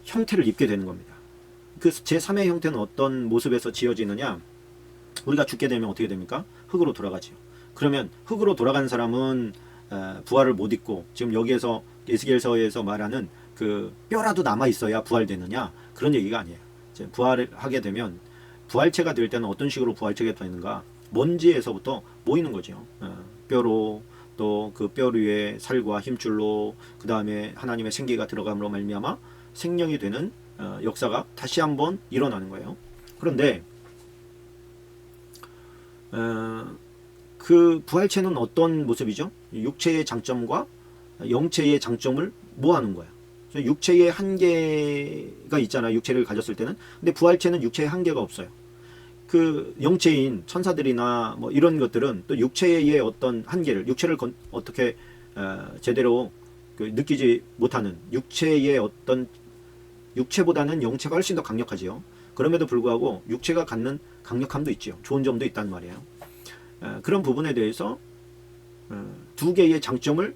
형태를 입게 되는 겁니다. 그 제3의 형태는 어떤 모습에서 지어지느냐. 우리가 죽게 되면 어떻게 됩니까? 흙으로 돌아가지요. 그러면 흙으로 돌아간 사람은 부활을 못 입고 지금 여기에서 에스겔서에서 말하는 그 뼈라도 남아 있어야 부활되느냐 그런 얘기가 아니에요. 부활을 하게 되면 부활체가 될 때는 어떤 식으로 부활체가 되는가? 먼지에서부터 모이는 거죠. 뼈로 또 그 뼈 위에 살과 힘줄로 그 다음에 하나님의 생기가 들어감으로 말미암아 생명이 되는 역사가 다시 한번 일어나는 거예요. 그런데 그 부활체는 어떤 모습이죠? 육체의 장점과 영체의 장점을 모아놓은 거야. 육체의 한계가 있잖아요. 육체를 가졌을 때는. 근데 부활체는 육체의 한계가 없어요. 그 영체인 천사들이나 뭐 이런 것들은 또 육체의 어떤 한계를, 육체를 어떻게 제대로 느끼지 못하는 육체의 어떤, 육체보다는 영체가 훨씬 더 강력하지요. 그럼에도 불구하고 육체가 갖는 강력함도 있지요. 좋은 점도 있단 말이에요. 그런 부분에 대해서 두 개의 장점을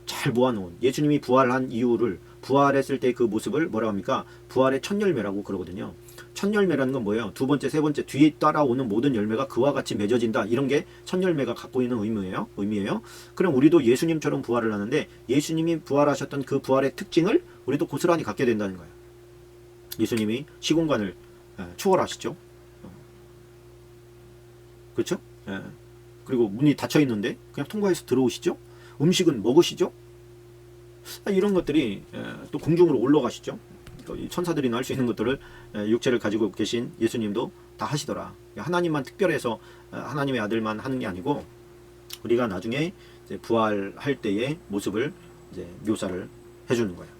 잘 모아놓은 예수님이 부활한 이유를, 부활했을 때 그 모습을 뭐라고 합니까? 부활의 첫 열매라고 그러거든요. 첫 열매라는 건 뭐예요? 두 번째, 세 번째 뒤에 따라오는 모든 열매가 그와 같이 맺어진다. 이런 게 첫 열매가 갖고 있는 의미예요. 그럼 우리도 예수님처럼 부활을 하는데 예수님이 부활하셨던 그 부활의 특징을 우리도 고스란히 갖게 된다는 거예요. 예수님이 시공간을 초월하시죠. 그렇죠? 그리고 문이 닫혀 있는데 그냥 통과해서 들어오시죠. 음식은 먹으시죠. 이런 것들이 또 공중으로 올라가시죠. 천사들이나 할 수 있는 것들을 육체를 가지고 계신 예수님도 다 하시더라. 하나님만 특별해서 하나님의 아들만 하는 게 아니고 우리가 나중에 이제 부활할 때의 모습을 이제 묘사를 해주는 거예요.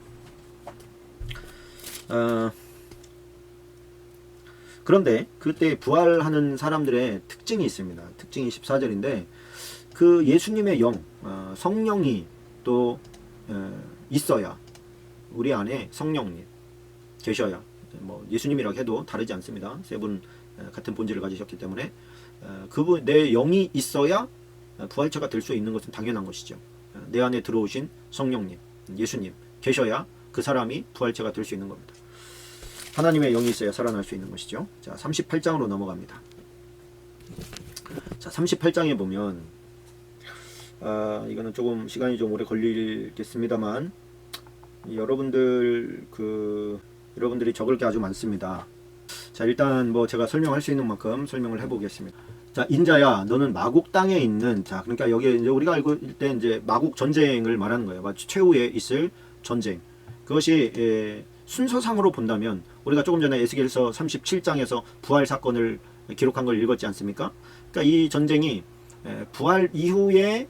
그런데 그때 부활하는 사람들의 특징이 있습니다. 특징이 14절인데 그 예수님의 영, 성령이 또 있어야, 우리 안에 성령님 계셔야, 뭐 예수님이라고 해도 다르지 않습니다. 세 분 같은 본질을 가지셨기 때문에 그분 내 영이 있어야 부활체가 될 수 있는 것은 당연한 것이죠. 내 안에 들어오신 성령님, 예수님 계셔야 그 사람이 부활체가 될 수 있는 겁니다. 하나님의 영이 있어야 살아날 수 있는 것이죠. 자, 38장으로 넘어갑니다. 자, 38장에 보면 이거는 조금 시간이 좀 오래 걸리겠습니다만 여러분들이 적을 게 아주 많습니다. 자, 일단 뭐 제가 설명할 수 있는 만큼 설명을 해보겠습니다. 자, 인자야, 너는 마국 땅에 있는, 자, 그러니까 여기에 이제 우리가 알고 있을 때 이제 마국 전쟁을 말하는 거예요. 최후에 있을 전쟁. 그것이 순서상으로 본다면 우리가 조금 전에 에스겔서 37장에서 부활 사건을 기록한 걸 읽었지 않습니까? 그러니까 이 전쟁이 부활 이후에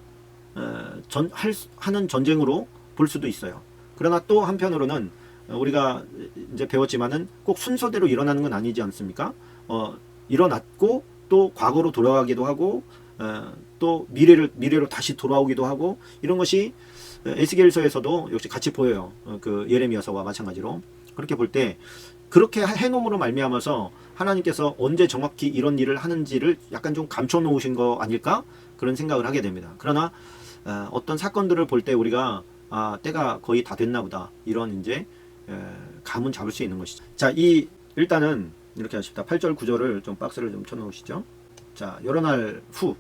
하는 전쟁으로 볼 수도 있어요. 그러나 또 한편으로는 우리가 이제 배웠지만은 꼭 순서대로 일어나는 건 아니지 않습니까? 일어났고 또 과거로 돌아가기도 하고 또 미래로 다시 돌아오기도 하고 이런 것이 에스겔서에서도 역시 같이 보여요. 그 예레미야서와 마찬가지로 그렇게 볼 때 그렇게 해놓음으로 말미암아서 하나님께서 언제 정확히 이런 일을 하는지를 약간 좀 감춰 놓으신 거 아닐까 그런 생각을 하게 됩니다. 그러나 어떤 사건들을 볼 때 우리가 때가 거의 다 됐나 보다 이런 이제 감은 잡을 수 있는 것이죠. 자, 일단은 이렇게 하십니다. 8절 9절을 좀 박스를 좀 쳐놓으시죠. 자, 여러 날 후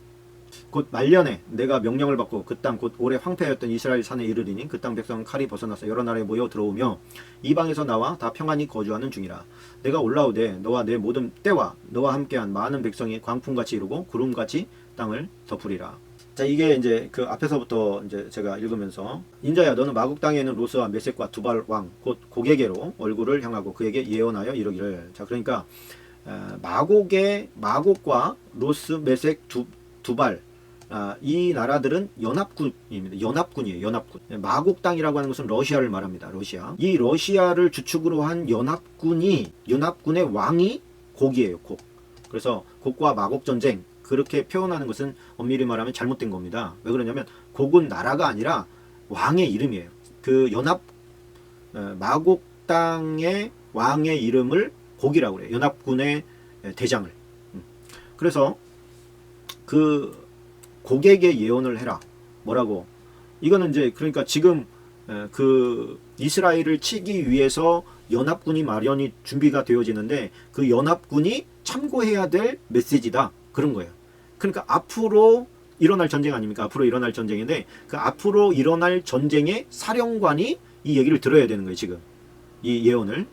곧 말년에 내가 명령을 받고 그 땅 곧 오래 황폐하였던 이스라엘 산에 이르리니 그 땅 백성은 칼이 벗어나서 여러 나라에 모여 들어오며 이방에서 나와 다 평안히 거주하는 중이라. 내가 올라오되 너와 내 모든 때와 너와 함께한 많은 백성이 광풍같이 이루고 구름같이 땅을 덮으리라. 자, 이게 이제 그 앞에서부터 이제 제가 읽으면서 인자야, 너는 마국 땅에 있는 로스와 메섹과 두발 왕 곧 고게게로 얼굴을 향하고 그에게 예언하여 이르기를. 자, 그러니까 마곡과 로스, 메섹, 두발 이 나라들은 연합군입니다. 연합군이에요. 연합군. 마곡 땅이라고 하는 것은 러시아를 말합니다. 러시아. 이 러시아를 주축으로 한 연합군의 왕이 곡이에요. 곡. 그래서 곡과 마곡 전쟁 그렇게 표현하는 것은 엄밀히 말하면 잘못된 겁니다. 왜 그러냐면 곡은 나라가 아니라 왕의 이름이에요. 그 마곡 땅의 왕의 이름을 곡이라고 그래요. 연합군의 대장을. 그래서 그 곡에게 예언을 해라. 뭐라고? 이거는 이제 그러니까 지금 그 이스라엘을 치기 위해서 연합군이 마련이 준비가 되어지는데 그 연합군이 참고해야 될 메시지다. 그런 거예요. 그러니까 앞으로 일어날 전쟁 아닙니까? 앞으로 일어날 전쟁인데 그 앞으로 일어날 전쟁의 사령관이 이 얘기를 들어야 되는 거예요. 지금 이 예언을.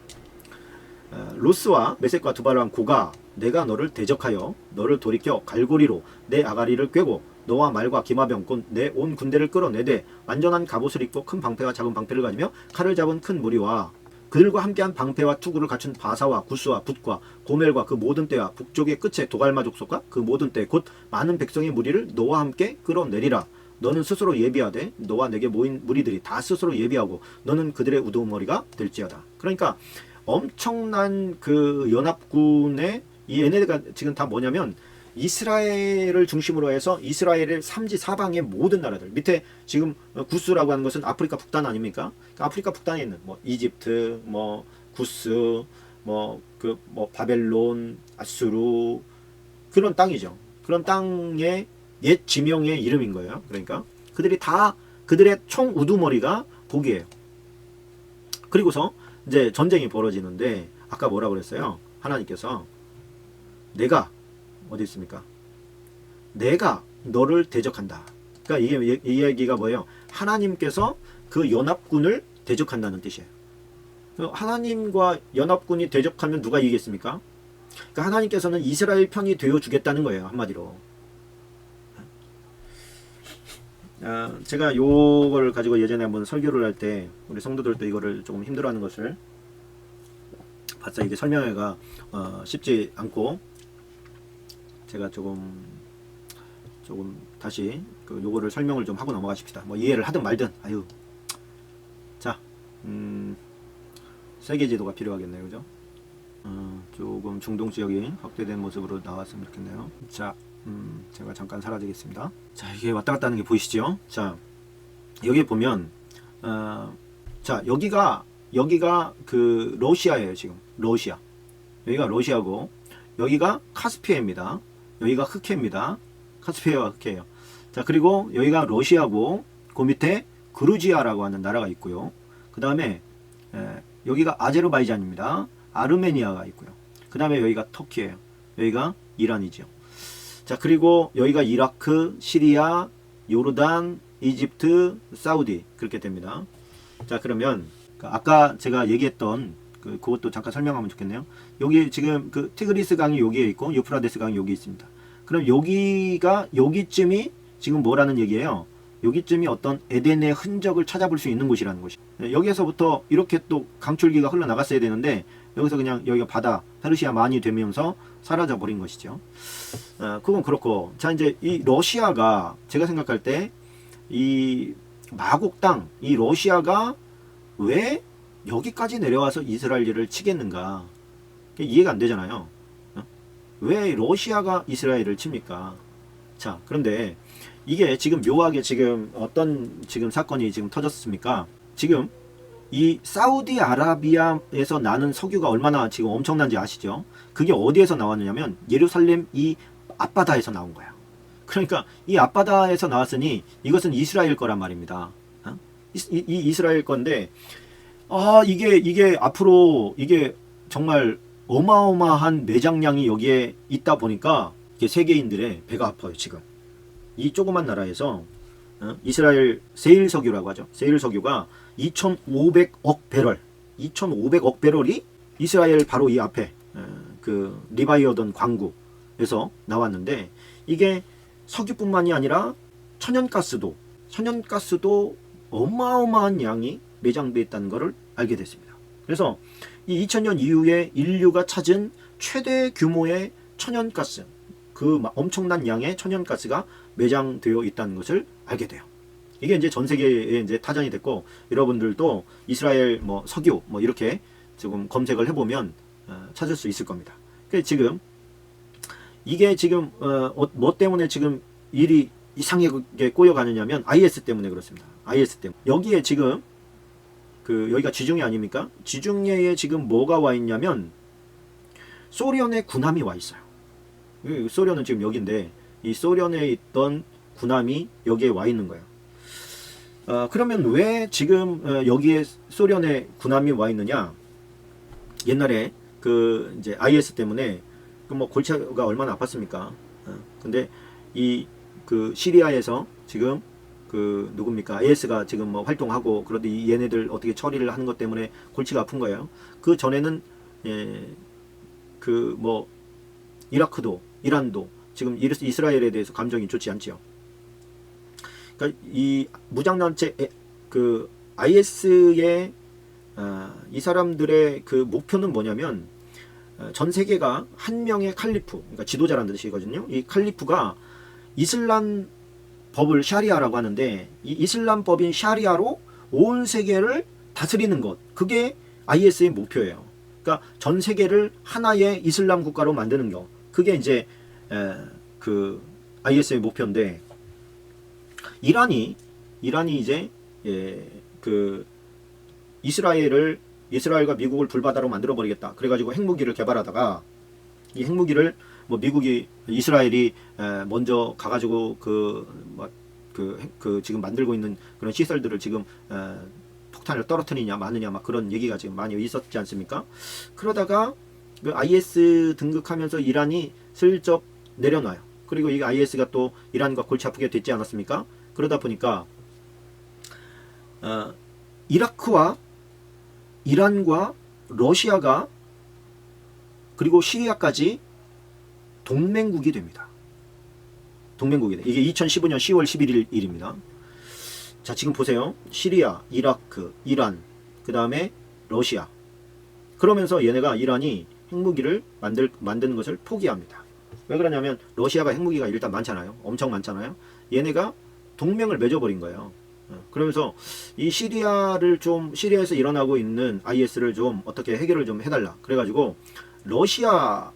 로스와 메섹과 두발왕 고가 내가 너를 대적하여 너를 돌이켜 갈고리로 내 아가리를 꿰고 너와 말과 기마병 곧 내 온 군대를 끌어내되 완전한 갑옷을 입고 큰 방패와 작은 방패를 가지며 칼을 잡은 큰 무리와 그들과 함께한 방패와 투구를 갖춘 바사와 구스와 붓과 고멜과 그 모든 떼와 북쪽의 끝에 도갈마 족속과 그 모든 떼 곧 많은 백성의 무리를 너와 함께 끌어내리라. 너는 스스로 예비하되 너와 내게 모인 무리들이 다 스스로 예비하고 너는 그들의 우두머리가 될지어다. 그러니까 엄청난 그 연합군의 이 얘네가 지금 다 뭐냐면 이스라엘을 중심으로 해서 이스라엘의 삼지 사방의 모든 나라들 밑에 지금 구스라고 하는 것은 아프리카 북단 아닙니까? 그러니까 아프리카 북단에 있는 뭐 이집트, 뭐 구스, 뭐 바벨론, 아수르 그런 땅이죠. 그런 땅의 옛 지명의 이름인 거예요. 그러니까 그들이 다 그들의 총 우두머리가 곡이에요. 그리고서 이제 전쟁이 벌어지는데 아까 뭐라고 그랬어요? 하나님께서 내가 어디 있습니까? 내가 너를 대적한다. 그러니까 이 얘기가 뭐예요? 하나님께서 그 연합군을 대적한다는 뜻이에요. 하나님과 연합군이 대적하면 누가 이기겠습니까? 그러니까 하나님께서는 이스라엘 편이 되어주겠다는 거예요. 한마디로. 제가 요걸 가지고 예전에 한번 설교를 할 때 우리 성도들도 이거를 조금 힘들어하는 것을 봤어요. 이게 설명회가 쉽지 않고 제가 조금 다시 요거를 설명을 좀 하고 넘어가십시다. 뭐 이해를 하든 말든 아유. 자, 세계지도가 필요하겠네요, 그죠? 조금 중동지역이 확대된 모습으로 나왔으면 좋겠네요. 자, 제가 잠깐 사라지겠습니다. 자, 이게 왔다 갔다 하는 게 보이시죠? 자, 여기 보면 자, 여기가 그 러시아예요. 지금 러시아. 여기가 러시아고 여기가 카스피해입니다. 여기가 흑해입니다. 카스피해와 흑해예요. 자, 그리고 여기가 러시아고 그 밑에 그루지아라고 하는 나라가 있고요. 그 다음에 여기가 아제르바이잔입니다. 아르메니아가 있고요. 그 다음에 여기가 터키예요. 여기가 이란이죠. 자, 그리고 여기가 이라크, 시리아, 요르단, 이집트, 사우디 그렇게 됩니다. 자, 그러면 아까 제가 얘기했던 그것도 잠깐 설명하면 좋겠네요. 여기 지금 그 티그리스 강이 여기에 있고 유프라데스 강이 여기 있습니다. 그럼 여기쯤이 지금 뭐라는 얘기예요? 여기쯤이 어떤 에덴의 흔적을 찾아볼 수 있는 곳이라는 것이. 여기에서부터 이렇게 또 강줄기가 흘러나갔어야 되는데 여기서 그냥 여기가 바다 페르시아 만이 되면서 사라져 버린 것이죠. 그건 그렇고, 자, 이제 이 러시아가 제가 생각할 때 이 마곡 땅, 이 러시아가 왜 여기까지 내려와서 이스라엘을 치겠는가? 이해가 안 되잖아요. 왜 러시아가 이스라엘을 칩니까? 자, 그런데 이게 지금 묘하게 지금 어떤 지금 사건이 지금 터졌습니까? 지금 이 사우디아라비아에서 나는 석유가 얼마나 지금 엄청난지 아시죠? 그게 어디에서 나왔느냐면 예루살렘 이 앞바다에서 나온 거야. 그러니까 이 앞바다에서 나왔으니 이것은 이스라엘 거란 말입니다. 이 이스라엘 건데, 이게 앞으로 이게 정말 어마어마한 매장량이 여기에 있다 보니까 이게 세계인들의 배가 아파요. 지금 이 조그만 나라에서 이스라엘 세일 석유라고 하죠. 세일 석유가 2,500억 배럴, 2,500억 배럴이 이스라엘 바로 이 앞에 그 리바이어던 광구에서 나왔는데, 이게 석유뿐만이 아니라 천연가스도 어마어마한 양이 매장되어 있다는 것을 알게 됐습니다. 그래서 이 2000년 이후에 인류가 찾은 최대 규모의 천연가스, 그 엄청난 양의 천연가스가 매장되어 있다는 것을 알게 돼요. 이게 이제 전 세계에 이제 타전이 됐고, 여러분들도 이스라엘 뭐 석유 뭐 이렇게 지금 검색을 해보면 찾을 수 있을 겁니다. 그래서 지금 이게 지금 뭐 때문에 지금 일이 이상하게 꼬여가느냐면 IS 때문에 그렇습니다. IS 때문에. 여기에 지금 여기가 지중해 아닙니까? 지중해에 지금 뭐가 와 있냐면 소련의 군함이 와 있어요. 소련은 지금 여기인데 이 소련에 있던 군함이 여기에 와 있는 거예요. 그러면 왜 지금 여기에 소련의 군함이 와 있느냐? 옛날에 이제 IS 때문에 뭐 골치가 얼마나 아팠습니까? 근데 시리아에서 지금 누굽니까? IS가 지금 뭐 활동하고, 그런데 얘네들 어떻게 처리를 하는 것 때문에 골치가 아픈 거예요. 그 전에는 뭐 이라크도, 이란도 지금 이스라엘에 대해서 감정이 좋지 않지요. 그러니까 이 무장단체 IS의 이 사람들의 그 목표는 뭐냐면 전 세계가 한 명의 칼리프, 그러니까 지도자라는 뜻이거든요. 이 칼리프가 이슬람 법을 샤리아라고 하는데, 이 이슬람 법인 샤리아로 온 세계를 다스리는 것, 그게 IS의 목표예요. 그러니까 전 세계를 하나의 이슬람 국가로 만드는 것, 그게 이제 IS의 목표인데, 이란이 이제 이스라엘과 미국을 불바다로 만들어 버리겠다. 그래가지고 핵무기를 개발하다가 이 핵무기를 뭐 미국이 이스라엘이 먼저 가가지고 지금 만들고 있는 그런 시설들을 지금 폭탄을 떨어뜨리냐 마느냐 막 그런 얘기가 지금 많이 있었지 않습니까? 그러다가 IS 등극하면서 이란이 슬쩍 내려놔요. 그리고 이 IS가 또 이란과 골치 아프게 됐지 않았습니까? 그러다 보니까 이라크와 이란과 러시아가 그리고 시리아까지 동맹국이 됩니다. 이게 2015년 10월 11일입니다. 자, 지금 보세요. 시리아, 이라크, 이란, 그 다음에 러시아. 그러면서 얘네가 이란이 핵무기를 만드는 것을 포기합니다. 왜 그러냐면 러시아가 핵무기가 일단 많잖아요. 엄청 많잖아요. 얘네가 동맹을 맺어버린 거예요. 그러면서 이 시리아에서 일어나고 있는 IS를 좀 어떻게 해결을 좀 해달라. 그래가지고 러시아의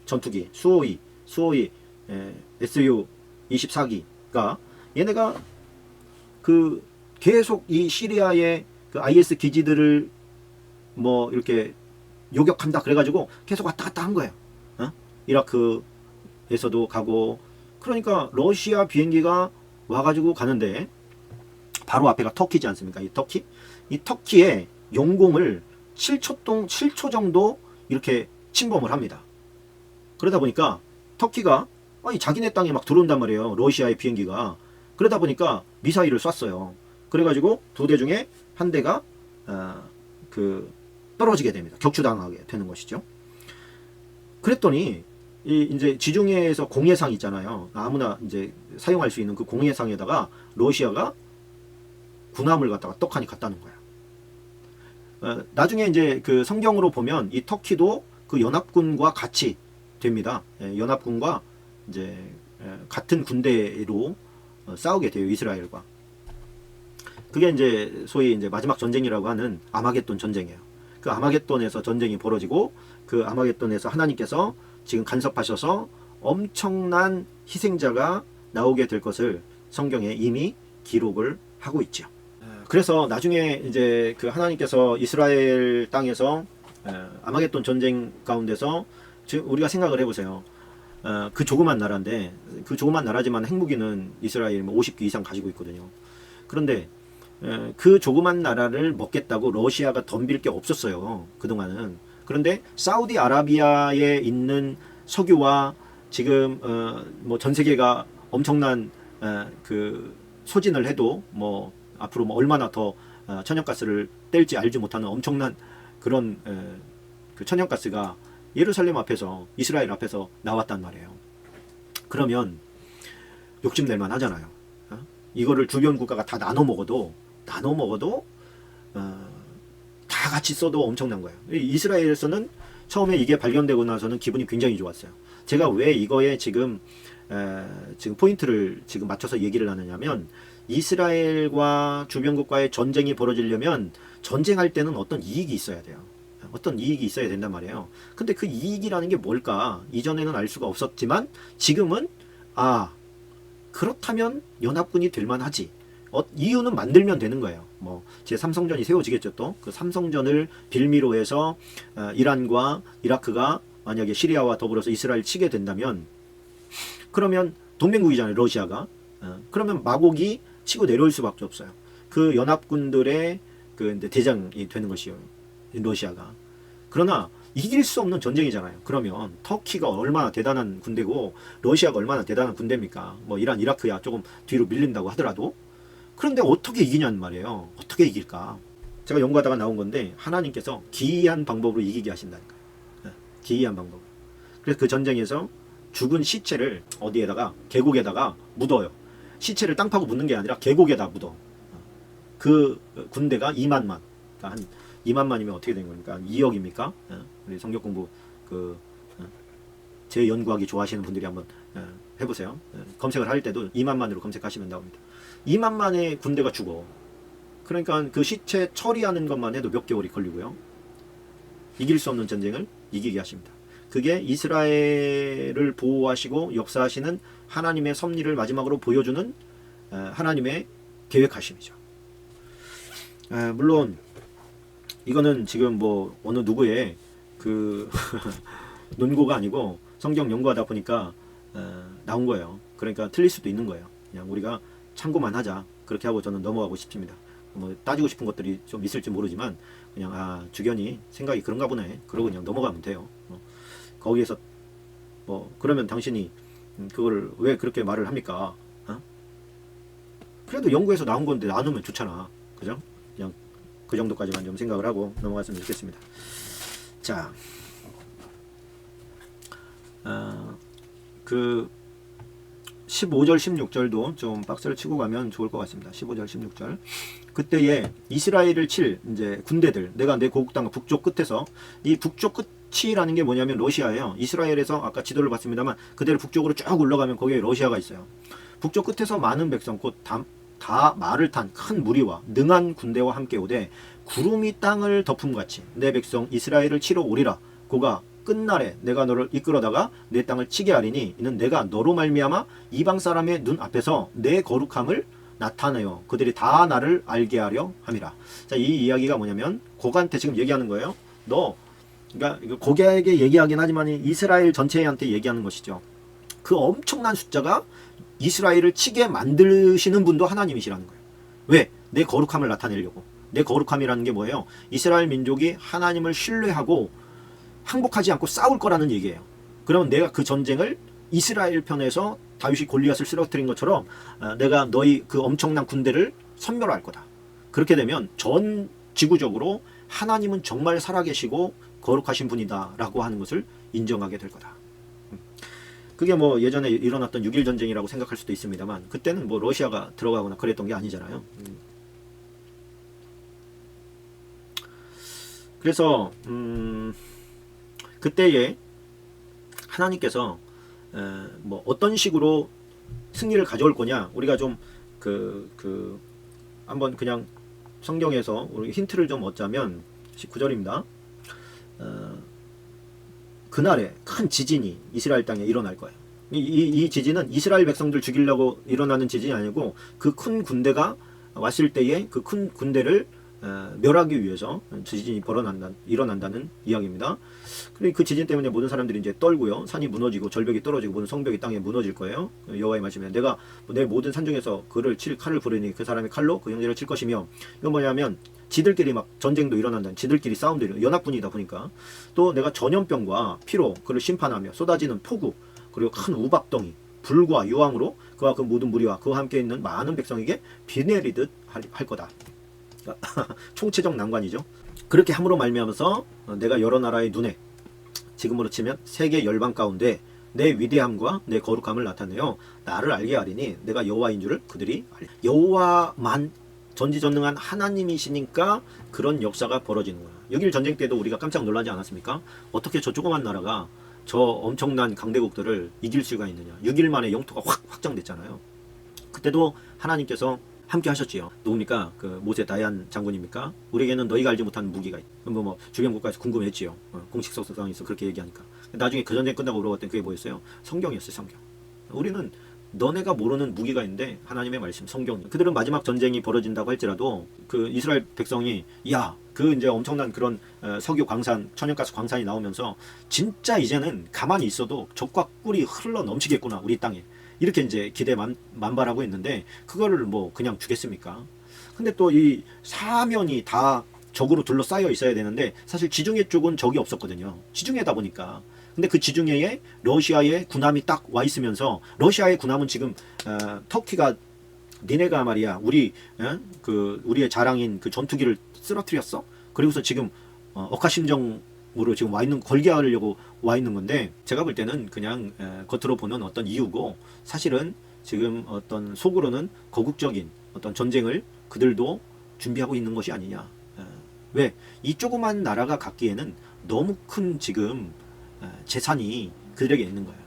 전투기 수호이 SU-24기가 얘네가 계속 이 시리아의 IS 기지들을 뭐 이렇게 요격한다 그래가지고 계속 왔다 갔다 한 거예요. 이라크에서도 가고. 그러니까 러시아 비행기가 와가지고 가는데 바로 앞에가 터키지 않습니까? 이 터키? 이 터키의 용공을 7초 정도 이렇게 침범을 합니다. 그러다 보니까 터키가 자기네 땅에 막 들어온단 말이에요. 러시아의 비행기가. 그러다 보니까 미사일을 쐈어요. 그래가지고 2대 중에 한 대가 떨어지게 됩니다. 격추당하게 되는 것이죠. 그랬더니 이제 지중해에서 공해상 있잖아요. 아무나 이제 사용할 수 있는 그 공해상에다가 러시아가 군함을 갖다가 떡하니 갔다는 거야. 나중에 이제 그 성경으로 보면 이 터키도 그 연합군과 같이 됩니다. 연합군과 이제 같은 군대로 싸우게 돼요. 이스라엘과. 그게 이제 소위 이제 마지막 전쟁이라고 하는 아마겟돈 전쟁이에요. 그 아마겟돈에서 전쟁이 벌어지고 그 아마겟돈에서 하나님께서 지금 간섭하셔서 엄청난 희생자가 나오게 될 것을 성경에 이미 기록을 하고 있죠. 그래서 나중에 이제 그 하나님께서 이스라엘 땅에서 아마겟돈 전쟁 가운데서 우리가 생각을 해보세요. 그 조그만 나라인데 그 조그만 나라지만 핵무기는 이스라엘 50개 이상 가지고 있거든요. 그런데 그 조그만 나라를 먹겠다고 러시아가 덤빌 게 없었어요. 그동안은. 그런데 사우디아라비아에 있는 석유와 지금 뭐 전 세계가 엄청난 그 소진을 해도 뭐 앞으로 뭐 얼마나 더 천연가스를 뗄지 알지 못하는 엄청난 그런 그 천연가스가 예루살렘 앞에서 이스라엘 앞에서 나왔단 말이에요. 그러면 욕심낼만 하잖아요. 이거를 주변 국가가 다 나눠 먹어도 다 같이 써도 엄청난 거예요. 이스라엘에서는 처음에 이게 발견되고 나서는 기분이 굉장히 좋았어요. 제가 왜 이거에 지금 포인트를 지금 맞춰서 얘기를 하느냐면 이스라엘과 주변 국가의 전쟁이 벌어지려면 전쟁할 때는 어떤 이익이 있어야 돼요. 어떤 이익이 있어야 된단 말이에요. 근데 그 이익이라는 게 뭘까? 이전에는 알 수가 없었지만 지금은 그렇다면 연합군이 될 만하지. 이유는 만들면 되는 거예요. 뭐 제3성전이 세워지겠죠. 또 그 삼성전을 빌미로 해서 이란과 이라크가 만약에 시리아와 더불어서 이스라엘 치게 된다면 그러면 동맹국이잖아요. 러시아가. 그러면 마곡이 치고 내려올 수밖에 없어요. 그 연합군들의 그 대장이 되는 것이요. 러시아가. 그러나 이길 수 없는 전쟁이잖아요. 그러면 터키가 얼마나 대단한 군대고 러시아가 얼마나 대단한 군대입니까? 뭐 이란, 이라크야 조금 뒤로 밀린다고 하더라도. 그런데 어떻게 이기냐는 말이에요. 어떻게 이길까? 제가 연구하다가 나온 건데 하나님께서 기이한 방법으로 이기게 하신다니까요. 기이한 방법. 그래서 그 전쟁에서 죽은 시체를 어디에다가 계곡에다가 묻어요. 시체를 땅 파고 묻는 게 아니라 계곡에다 묻어. 그 군대가 2만만. 그러니까 한 2만만이면 어떻게 된 겁니까? 2억입니까? 우리 성경 공부 제 연구하기 좋아하시는 분들이 한번 해보세요. 검색을 할 때도 2만만으로 검색하시면 나옵니다. 2만만의 군대가 죽어. 그러니까 그 시체 처리하는 것만 해도 몇 개월이 걸리고요. 이길 수 없는 전쟁을 이기게 하십니다. 그게 이스라엘을 보호하시고 역사하시는 하나님의 섭리를 마지막으로 보여주는 하나님의 계획하심이죠. 물론 이거는 지금 뭐 어느 누구의 그 논고가 아니고 성경 연구하다 보니까 나온 거예요. 그러니까 틀릴 수도 있는 거예요. 그냥 우리가 참고만 하자. 그렇게 하고 저는 넘어가고 싶습니다. 뭐 따지고 싶은 것들이 좀 있을지 모르지만 그냥 주견이 생각이 그런가 보네. 그러고 그냥 넘어가면 돼요. 거기에서 뭐 그러면 당신이 그걸 왜 그렇게 말을 합니까? 그래도 연구에서 나온 건데 나누면 좋잖아. 그죠? 그냥 그 정도까지만 좀 생각을 하고 넘어갔으면 좋겠습니다. 자, 그 15절 16절도 좀 박스를 치고 가면 좋을 것 같습니다. 15절 16절. 그때에 이스라엘을 칠 이제 군대들, 내가 내 고국 땅 북쪽 끝에서, 이 북쪽 끝이라는 게 뭐냐면 러시아예요. 이스라엘에서 아까 지도를 봤습니다만 그대로 북쪽으로 쭉 올라가면 거기에 러시아가 있어요. 북쪽 끝에서 많은 백성 곧 다 말을 탄 큰 무리와 능한 군대와 함께 오되 구름이 땅을 덮음같이 내 백성 이스라엘을 치러 오리라. 고가 끝날에 내가 너를 이끌어다가 내 땅을 치게 하리니 이는 내가 너로 말미암아 이방 사람의 눈 앞에서 내 거룩함을 나타내요. 그들이 다 나를 알게 하려 함이라. 자, 이 이야기가 뭐냐면 고가한테 지금 얘기하는 거예요. 그러니까 고가에게 얘기하긴 하지만 이스라엘 전체한테 얘기하는 것이죠. 그 엄청난 숫자가 이스라엘을 치게 만드시는 분도 하나님이시라는 거예요. 왜? 내 거룩함을 나타내려고. 내 거룩함이라는 게 뭐예요? 이스라엘 민족이 하나님을 신뢰하고 항복하지 않고 싸울 거라는 얘기예요. 그러면 내가 그 전쟁을 이스라엘 편에서 다윗이 골리앗을 쓰러뜨린 것처럼 내가 너희 그 엄청난 군대를 섬멸할 거다. 그렇게 되면 전 지구적으로 하나님은 정말 살아계시고 거룩하신 분이다 라고 하는 것을 인정하게 될 거다. 그게 뭐 예전에 일어났던 6.1 전쟁이라고 생각할 수도 있습니다만 그때는 뭐 러시아가 들어가거나 그랬던 게 아니잖아요. 그래서 그때에 하나님께서 뭐 어떤 식으로 승리를 가져올 거냐, 우리가 좀 한번 그냥 성경에서 우리 힌트를 좀 얻자면 19절입니다. 그날에 큰 지진이 이스라엘 땅에 일어날 거예요. 이 지진은 이스라엘 백성들 죽이려고 일어나는 지진이 아니고 그 큰 군대가 왔을 때에 그 큰 군대를 멸하기 위해서 지진이 일어난다는 이야기입니다. 그리고 그 지진 때문에 모든 사람들이 이제 떨고요. 산이 무너지고 절벽이 떨어지고 모든 성벽이 땅에 무너질 거예요. 여호와의 말씀에 내가 내 모든 산 중에서 그를 칠 칼을 부르니 그 사람이 칼로 그 형제를 칠 것이며, 이건 뭐냐면 지들끼리 막 전쟁도 일어난다. 지들끼리 싸움도 일어나. 연합군이다 보니까 또 내가 전염병과 피로 그를 심판하며 쏟아지는 폭우 그리고 큰 우박덩이 불과 유황으로 그와 그 모든 무리와 그와 함께 있는 많은 백성에게 비 내리듯 할 거다. 총체적 난관이죠. 그렇게 함으로 말미암아서 내가 여러 나라의 눈에, 지금으로 치면 세계 열방 가운데 내 위대함과 내 거룩함을 나타내어 나를 알게 하리니 내가 여호와인 줄을 그들이 알리. 여호와만 전지전능한 하나님이시니까 그런 역사가 벌어지는 거야. 6.1 전쟁 때도 우리가 깜짝 놀라지 않았습니까? 어떻게 저 조그만 나라가 저 엄청난 강대국들을 이길 수가 있느냐. 6일 만에 영토가 확 확장됐잖아요. 그때도 하나님께서 함께 하셨지요. 누굽니까? 그 모세 다얀 장군입니까? 우리에게는 너희가 알지 못한 무기가 있다. 뭐 주변 국가에서 궁금했지요. 공식 석상에서 그렇게 얘기하니까. 나중에 그 전쟁 끝나고 물어봤더니 그게 뭐였어요? 성경이었어요. 성경. 우리는 너네가 모르는 무기가 있는데 하나님의 말씀, 성경. 그들은 마지막 전쟁이 벌어진다고 할지라도 그 이스라엘 백성이 그 이제 엄청난 그런 석유 광산, 천연가스 광산이 나오면서 진짜 이제는 가만히 있어도 적과 꿀이 흘러 넘치겠구나 우리 땅에. 이렇게 이제 기대 만발하고 있는데 그거를 뭐 그냥 주겠습니까? 근데 또 이 사면이 다 적으로 둘러싸여 있어야 되는데 사실 지중해 쪽은 적이 없었거든요. 지중해다 보니까. 근데 그 지중해에 러시아의 군함이 딱 와 있으면서 러시아의 군함은 지금 터키가 니네가 말이야 우리의 자랑인 그 전투기를 쓰러뜨렸어. 그리고서 지금 억하심정으로 지금 와 있는, 걸게 하려고 와 있는 건데, 제가 볼 때는 그냥 겉으로 보는 어떤 이유고 사실은 지금 어떤 속으로는 거국적인 어떤 전쟁을 그들도 준비하고 있는 것이 아니냐. 왜? 이 조그만 나라가 갖기에는 너무 큰 지금 재산이 그들에게 있는 거예요.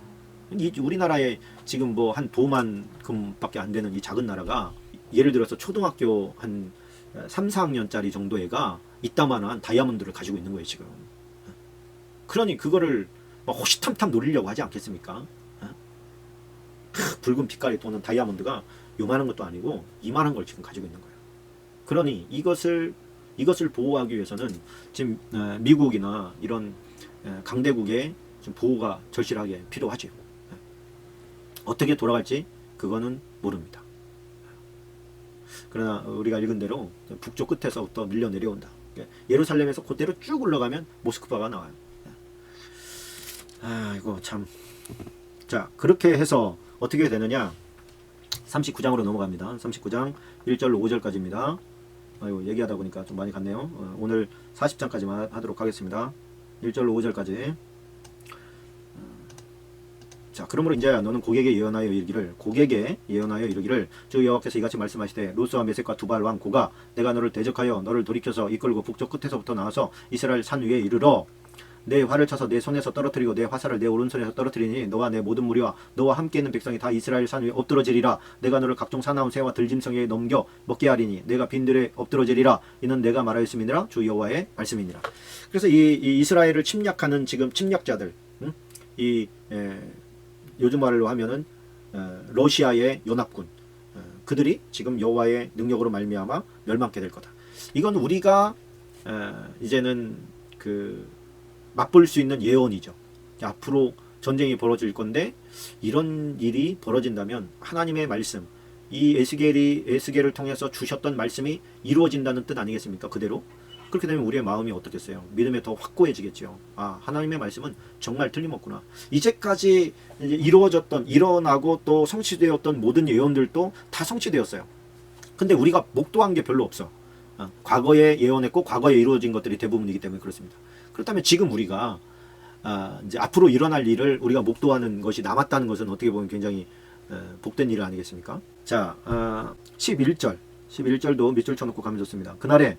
우리나라에 지금 뭐 한 도만큼밖에 안 되는 이 작은 나라가 예를 들어서 초등학교 한 3, 4학년짜리 정도 애가 이따만한 다이아몬드를 가지고 있는 거예요 지금. 그러니 그거를 막 호시탐탐 노리려고 하지 않겠습니까? 붉은 빛깔이 도는 다이아몬드가 요만한 것도 아니고 이만한 걸 지금 가지고 있는 거예요. 그러니 이것을 보호하기 위해서는 지금 미국이나 이런 강대국의 좀 보호가 절실하게 필요하죠. 어떻게 돌아갈지 그거는 모릅니다. 그러나 우리가 읽은 대로 북쪽 끝에서부터 밀려 내려온다. 예루살렘에서 그대로 쭉 올라가면 모스크바가 나와요. 이거 참. 자, 그렇게 해서 어떻게 되느냐? 39장으로 넘어갑니다. 39장 1절로 5절까지입니다. 얘기하다 보니까 좀 많이 갔네요. 오늘 40장까지만 하도록 하겠습니다. 1절로 5절까지. 자, 그러므로 이제 너는 고객에 예언하여 이르기를 주 여호와께서 이같이 말씀하시되 루스와 메섹과 두발 왕 고가 내가 너를 대적하여 너를 돌이켜서 이끌고 북쪽 끝에서부터 나와서 이스라엘 산 위에 이르러 내 활을 쳐서 내 손에서 떨어뜨리고 내 화살을 내 오른손에서 떨어뜨리니 너와 내 모든 무리와 너와 함께 있는 백성이 다 이스라엘 산 위에 엎드러지리라. 내가 너를 각종 사나운 새와 들짐승에 넘겨 먹게 하리니 내가 빈들에 엎드러지리라. 이는 내가 말하였음이니라. 주 여호와의 말씀이니라. 그래서 이 이스라엘을 침략하는 지금 침략자들, 요즘 말로 하면은 러시아의 연합군, 그들이 지금 여호와의 능력으로 말미암아 멸망케 될 거다. 이건 우리가 이제는 맛볼 수 있는 예언이죠. 앞으로 전쟁이 벌어질 건데 이런 일이 벌어진다면 하나님의 말씀, 이 에스겔을 통해서 주셨던 말씀이 이루어진다는 뜻 아니겠습니까? 그대로. 그렇게 되면 우리의 마음이 어떻겠어요? 믿음에 더 확고해지겠죠. 아, 하나님의 말씀은 정말 틀림없구나. 이제까지 이루어졌던, 일어나고 또 성취되었던 모든 예언들도 다 성취되었어요. 근데 우리가 목도한 게 별로 없어. 과거에 예언했고 과거에 이루어진 것들이 대부분이기 때문에 그렇습니다. 그렇다면 지금 우리가 이제 앞으로 일어날 일을 우리가 목도하는 것이 남았다는 것은 어떻게 보면 굉장히 복된 일 아니겠습니까? 자, 11절도 밑줄 쳐놓고 가면 좋습니다. 그날에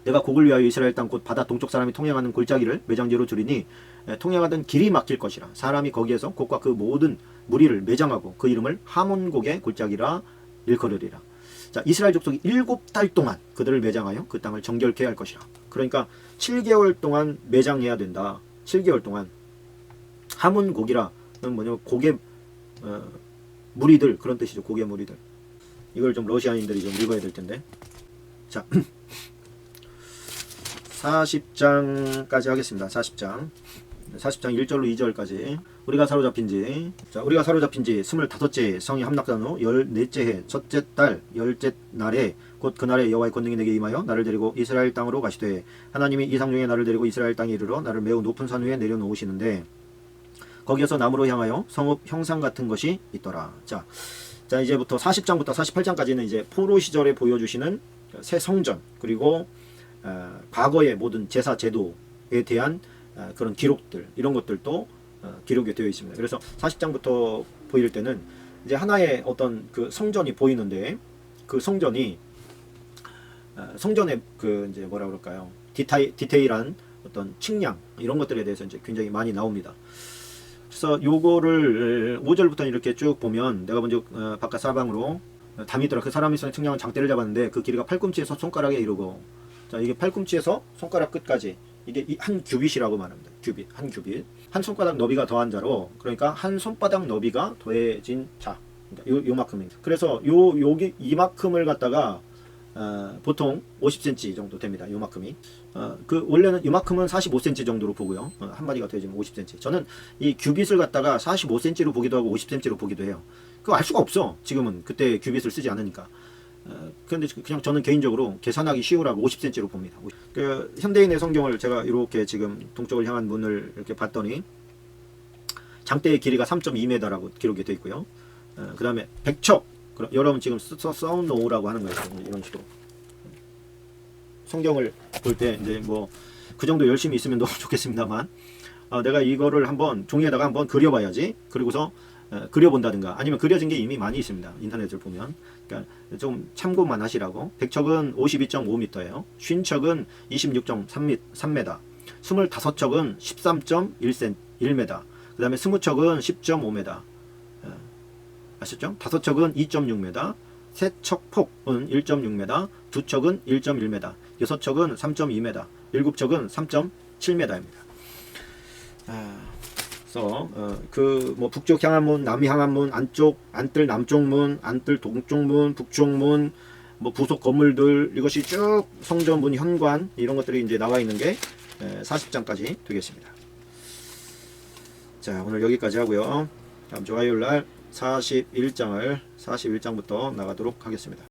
내가 곡을 위하여 이스라엘 땅 곧 바다 동쪽 사람이 통행하는 골짜기를 매장지로 두리니 통행하던 길이 막힐 것이라. 사람이 거기에서 곡과 그 모든 무리를 매장하고 그 이름을 하몬곡의 골짜기라 일컬으리라. 자, 이스라엘 족속이 7달 동안 그들을 매장하여 그 땅을 정결케 할 것이라. 그러니까 7개월 동안 매장해야 된다. 7개월 동안. 하몬곡이라는 뭐냐면 곡의 무리들, 그런 뜻이죠. 곡의 무리들. 이걸 좀 러시아인들이 좀 읽어야 될 텐데. 자, 40장까지 하겠습니다. 40장 1절로 2절까지. 우리가 사로잡힌 지 25째 성이 함락한 후 14째 해 첫째 달 10째 날에 곧 그날에 여호와의 권능이 내게 임하여 나를 데리고 이스라엘 땅으로 가시되 하나님이 이상 중에 나를 데리고 이스라엘 땅에 이르러 나를 매우 높은 산 위에 내려놓으시는데 거기에서 나무로 향하여 성읍 형상 같은 것이 있더라. 자 이제부터 40장부터 48장까지는 이제 포로 시절에 보여주시는 새 성전, 그리고 과거의 모든 제사 제도에 대한 그런 기록들, 이런 것들도 기록이 되어 있습니다. 그래서 40장부터 보일 때는 이제 하나의 어떤 그 성전이 보이는데, 그 성전이 성전의 그 이제 뭐라 그럴까요? 디테일한 어떤 측량, 이런 것들에 대해서 이제 굉장히 많이 나옵니다. 그래서 요거를 5절부터 이렇게 쭉 보면, 내가 먼저 바깥 사방으로 담이 있더라. 그 사람이 손에 측량한 장대를 잡았는데 그 길이가 팔꿈치에서 손가락에 이르고, 자 이게 팔꿈치에서 손가락 끝까지, 이게 한 규빗이라고 말합니다. 규빗, 한 규빗. 한 손바닥 너비가 더한 자로, 그러니까 한 손바닥 너비가 더해진 자. 그러니까 요만큼입니다. 그래서 여기 이만큼을 갖다가 보통 50cm 정도 됩니다. 요만큼이. 그 원래는 이만큼은 45cm 정도로 보고요. 한 마디가 더해지면 50cm. 저는 이 규빗을 갖다가 45cm로 보기도 하고 50cm로 보기도 해요. 그거 알 수가 없어. 지금은 그때 규빗을 쓰지 않으니까. 그런데 그냥 저는 개인적으로 계산하기 쉬우라고 50cm로 봅니다. 그 현대인의 성경을 제가 이렇게 지금 동쪽을 향한 문을 이렇게 봤더니 장대의 길이가 3.2m라고 기록이 되어 있고요. 그 다음에 백척, 여러분 지금 써놓으라고 하는 거예요. 이런 식으로 성경을 볼 때 이제 뭐 그 정도 열심히 있으면 너무 좋겠습니다만, 내가 이거를 한번 종이에다가 한번 그려봐야지. 그리고서 그려본다든가, 아니면 그려진 게 이미 많이 있습니다. 인터넷을 보면. 그러니까 좀 참고만 하시라고. 백척은 52.5m예요. 50척은 26.3m, 25척은 13.1m, 그 다음에 20척은 10.5m. 아셨죠? 5척은 2.6m, 3척 폭은 1.6m, 2척은 1.1m, 6척은 3.2m, 7척은 3.7m입니다. 그래서 그 뭐 북쪽 향한 문, 남이 향한 문, 안뜰 남쪽 문, 안뜰 동쪽 문, 북쪽 문, 뭐 부속 건물들, 이것이 쭉 성전 문 현관, 이런 것들이 이제 나와 있는 게 40장까지 되겠습니다. 자, 오늘 여기까지 하고요. 다음 주 화요일 날 41장부터 나가도록 하겠습니다.